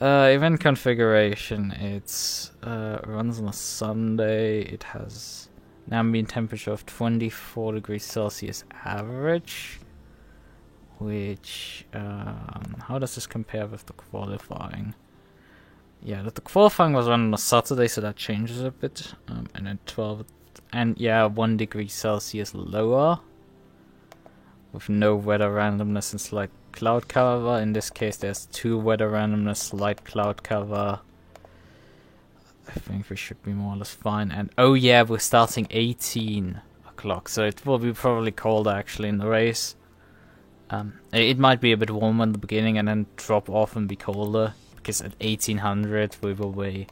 Event configuration. It's runs on a Sunday. It has an ambient temperature of 24 degrees Celsius average. Which how does this compare with the qualifying? Yeah, the qualifying was run on a Saturday, so that changes a bit. And then 12, and yeah, 1 degree Celsius lower, with no weather randomness and slight cloud cover. In this case, there's 2 weather randomness, slight cloud cover. I think we should be more or less fine. And oh yeah, we're starting 18 o'clock, so it will be probably colder actually in the race. It might be a bit warmer in the beginning and then drop off and be colder, because at 1800 we will be...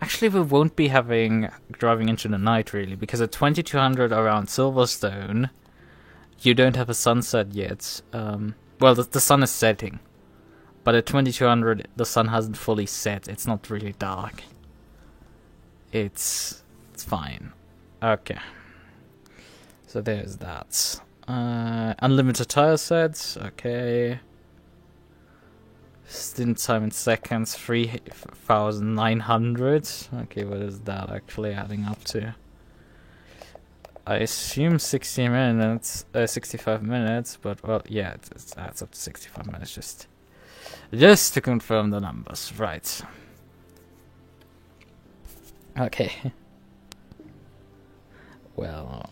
Actually, we won't be driving into the night really, because at 2200 around Silverstone, you don't have a sunset yet. Well, the sun is setting, but at 2200 the sun hasn't fully set. It's not really dark. It's fine. Okay. So there's that. Unlimited tire sets. Okay. Stint time in seconds, 3,900. Okay, what is that actually adding up to? I assume 60 minutes, 65 minutes, but well, yeah, it adds up to 65 minutes, just to confirm the numbers, right. Okay. Well.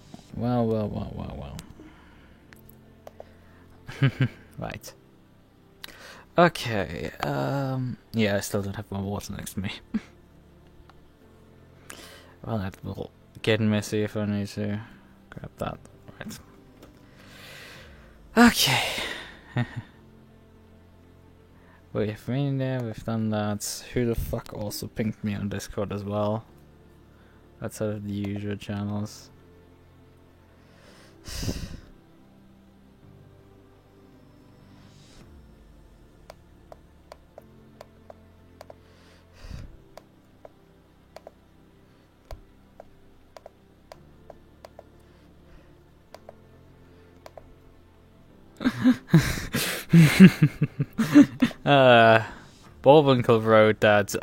Right. Okay, yeah, I still don't have my water next to me. Well, that will get messy if I need to grab that. Right. Okay. We've been there, we've done that. Who the fuck also pinged me on Discord as well? That's out of the usual channels. Bullwinkle wrote that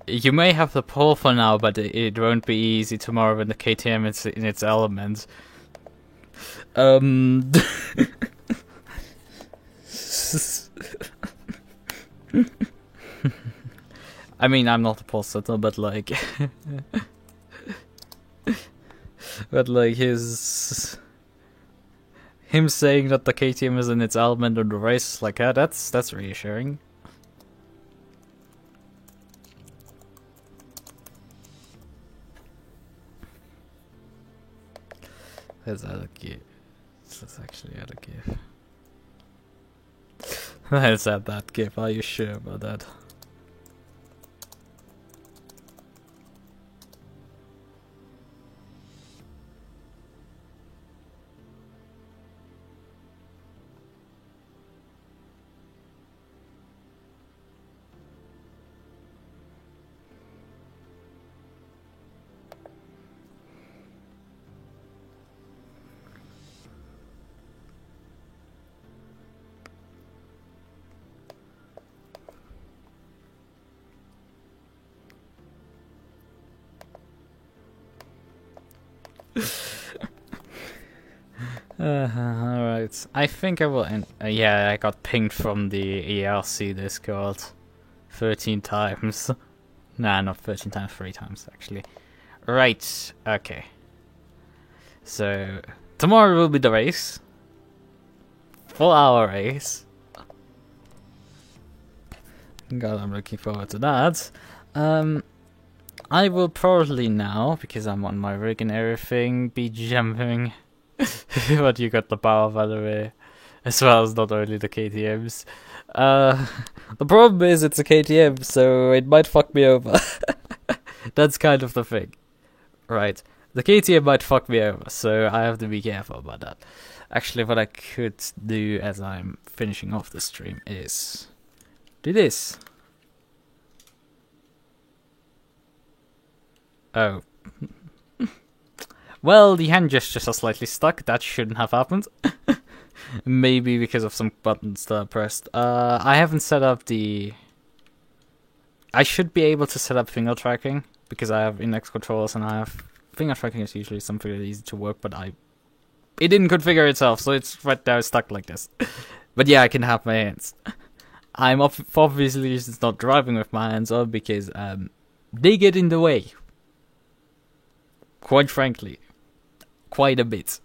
you may have the pole for now, but it won't be easy tomorrow when the KTM is in its element. I mean, I'm not a pole sitter, but like but like him saying that the KTM is in its element in the race, like, that's reassuring. Let's add a GIF. Let's actually add a GIF. Let's add that GIF. Are you sure about that? Alright. I think I will end. Yeah, I got pinged from the ERC Discord 13 times. Nah, not 13 times, 3 times actually. Right, okay. So, tomorrow will be the race. 4-hour race. God, I'm looking forward to that. I will probably now, because I'm on my rig and everything, be jumping. But you got the power, by the way, as well as not only the KTMs. The problem is it's a KTM, so it might fuck me over. That's kind of the thing. Right. The KTM might fuck me over, so I have to be careful about that. Actually, what I could do as I'm finishing off the stream is do this. Oh. Well, the hand gestures are slightly stuck. That shouldn't have happened. Maybe because of some buttons that I pressed. I haven't set up the... I should be able to set up finger tracking, because I have index controllers and I have... Finger tracking is usually something that's easy to work, but it didn't configure itself, so it's right now stuck like this. But yeah, I can have my hands. I'm obviously just not driving with my hands on because they get in the way. Quite frankly. Quite a bit.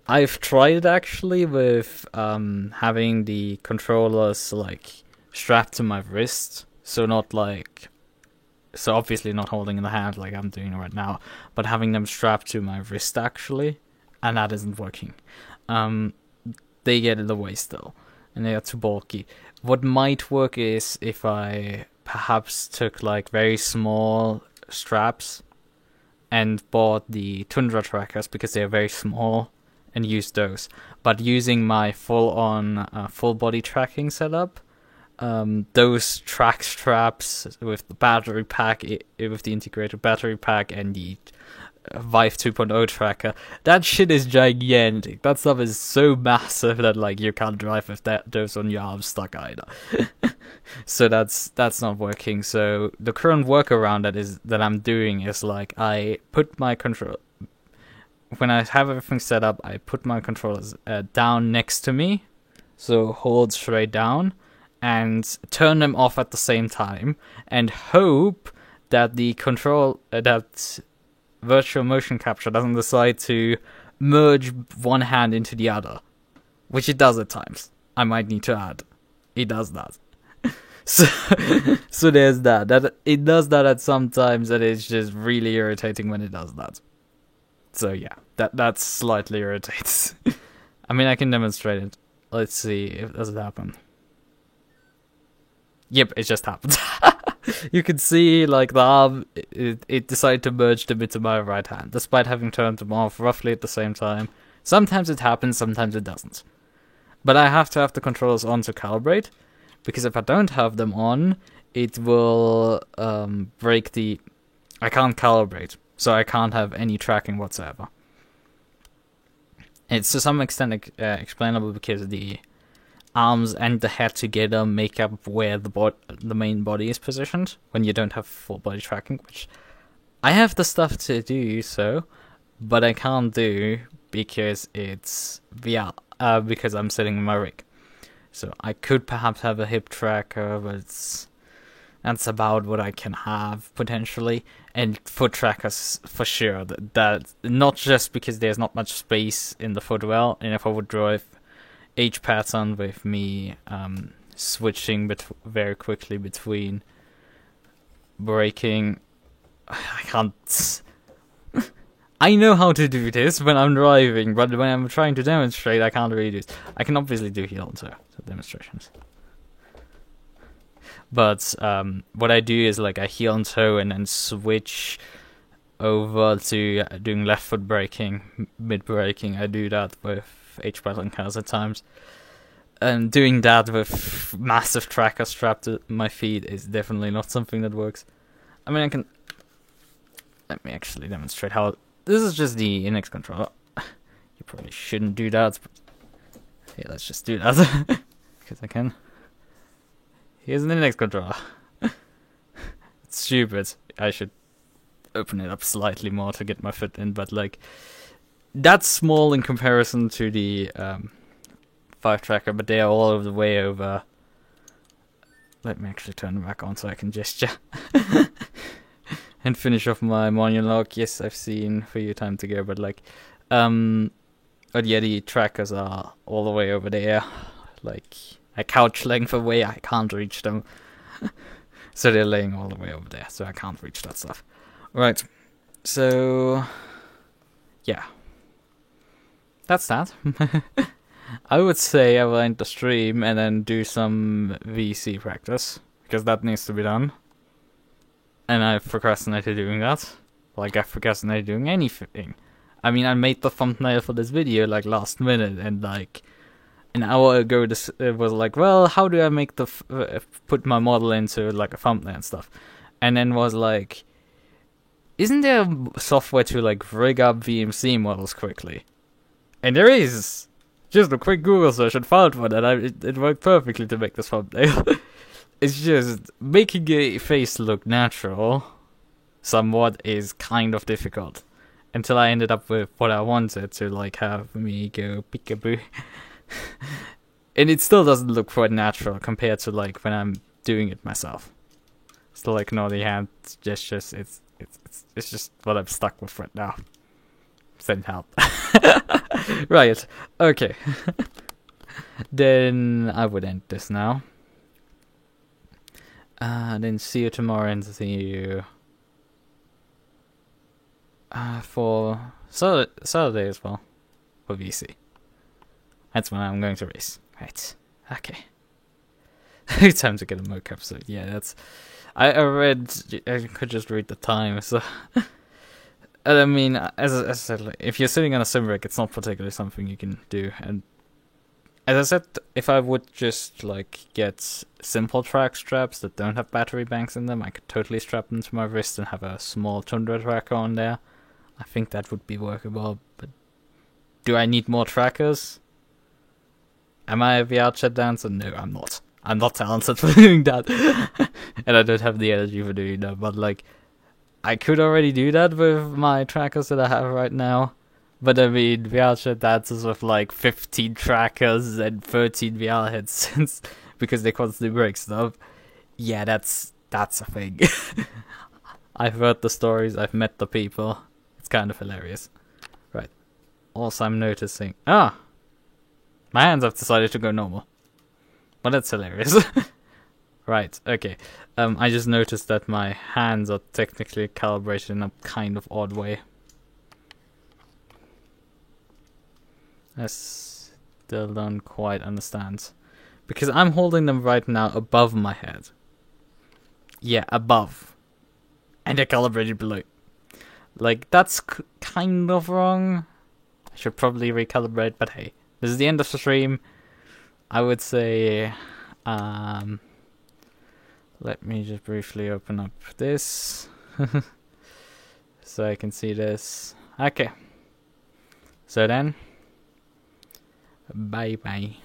I've tried actually with having the controllers like strapped to my wrist, so not like... So obviously not holding in the hand like I'm doing right now, but having them strapped to my wrist actually, and that isn't working. They get in the way still, and they are too bulky. What might work is if I perhaps took like very small straps and bought the Tundra trackers because they are very small and used those. But using my full-on full body tracking setup, those track straps with the battery pack, with the integrated battery pack and the Vive 2.0 tracker, that shit is gigantic. That stuff is so massive that like you can't drive with those on your arms stuck either. So that's not working. So the current workaround that I'm doing is like I put my control... When I have everything set up, I put my controllers down next to me, so hold straight down, and turn them off at the same time, and hope that the that virtual motion capture doesn't decide to merge one hand into the other, which it does at times. I might need to add, it does that. So there's that. That it does that at some times, and it's just really irritating when it does that. So yeah, that slightly irritates. I mean, I can demonstrate it. Let's see if does it happen. Yep, it just happened. You can see like the arm, it decided to merge them into my right hand, despite having turned them off roughly at the same time. Sometimes it happens, sometimes it doesn't. But I have to have the controllers on to calibrate, because if I don't have them on, it will break the... I can't calibrate, so I can't have any tracking whatsoever. It's to some extent explainable because the arms and the head together make up where the main body is positioned when you don't have full body tracking, which I have the stuff to do so, but I can't do because it's because I'm sitting in my rig. So I could perhaps have a hip tracker, but that's about what I can have potentially, and foot trackers for sure. That not just because there's not much space in the footwell, and if I would drive H pattern with me switching very quickly between braking, I can't. I know how to do this when I'm driving, but when I'm trying to demonstrate, I can't really do it. I can obviously do heel and toe demonstrations, but what I do is like I heel and toe and then switch over to doing left foot braking, mid braking. I do that with H pattern cars at times, and doing that with massive tracker strapped to my feet is definitely not something that works. I mean, let me actually demonstrate how. This is just the index controller. You probably shouldn't do that, but yeah, let's just do that because I can. Here's an index controller. It's stupid. I should open it up slightly more to get my foot in, but like that's small in comparison to the Vive tracker, but they are all the way over. Let me actually turn them back on so I can gesture. And finish off my monologue. Yes, I've seen For You Time to Go, but like, but yeah, the trackers are all the way over there, like a couch length away. I can't reach them, so they're laying all the way over there, so I can't reach that stuff. Right, so yeah, that's that. I would say I will end the stream and then do some VC practice, because that needs to be done. And I procrastinated doing that. Like, I procrastinated doing anything. I mean, I made the thumbnail for this video, like, last minute, and, like, an hour ago, it was like, well, how do I make put my model into, like, a thumbnail and stuff? And then was like, isn't there software to, like, rig up VMC models quickly? And there is! just a quick Google search and found one, and it worked perfectly to make this thumbnail. It's just making a face look natural somewhat is kind of difficult. Until I ended up with what I wanted to, like, have me go peekaboo. And it still doesn't look quite natural compared to, like, when I'm doing it myself. Still, like, the hand gestures, it's just what I'm stuck with right now. Send help. Right, okay. Then I would end this now. Then see you tomorrow and see you for Saturday as well for VC. That's when I'm going to race. Right. Okay. Time to get a mocap. So yeah, that's. I could just read the time. So, and I mean, as I said, like, if you're sitting on a sim rig, it's not particularly something you can do. And as I said, if I would just like get simple track straps that don't have battery banks in them, I could totally strap them to my wrist and have a small Tundra tracker on there. I think that would be workable. But do I need more trackers? Am I a VR chat dancer? No, I'm not. I'm not talented for doing that. And I don't have the energy for doing that. But, like, I could already do that with my trackers that I have right now. But, I mean, VR chat dancers with, like, 15 trackers and 13 VR headsets because they constantly break stuff. Yeah, that's a thing. I've heard the stories. I've met the people. It's kind of hilarious. Right. Also, I'm noticing... my hands have decided to go normal. But that's hilarious. Right, okay. I just noticed that my hands are technically calibrated in a kind of odd way. I still don't quite understand. Because I'm holding them right now above my head. Yeah, above. And they're calibrated below. Like, that's kind of wrong. I should probably recalibrate, but hey. This is the end of the stream. I would say, let me just briefly open up this. So I can see this. Okay. So then, bye bye.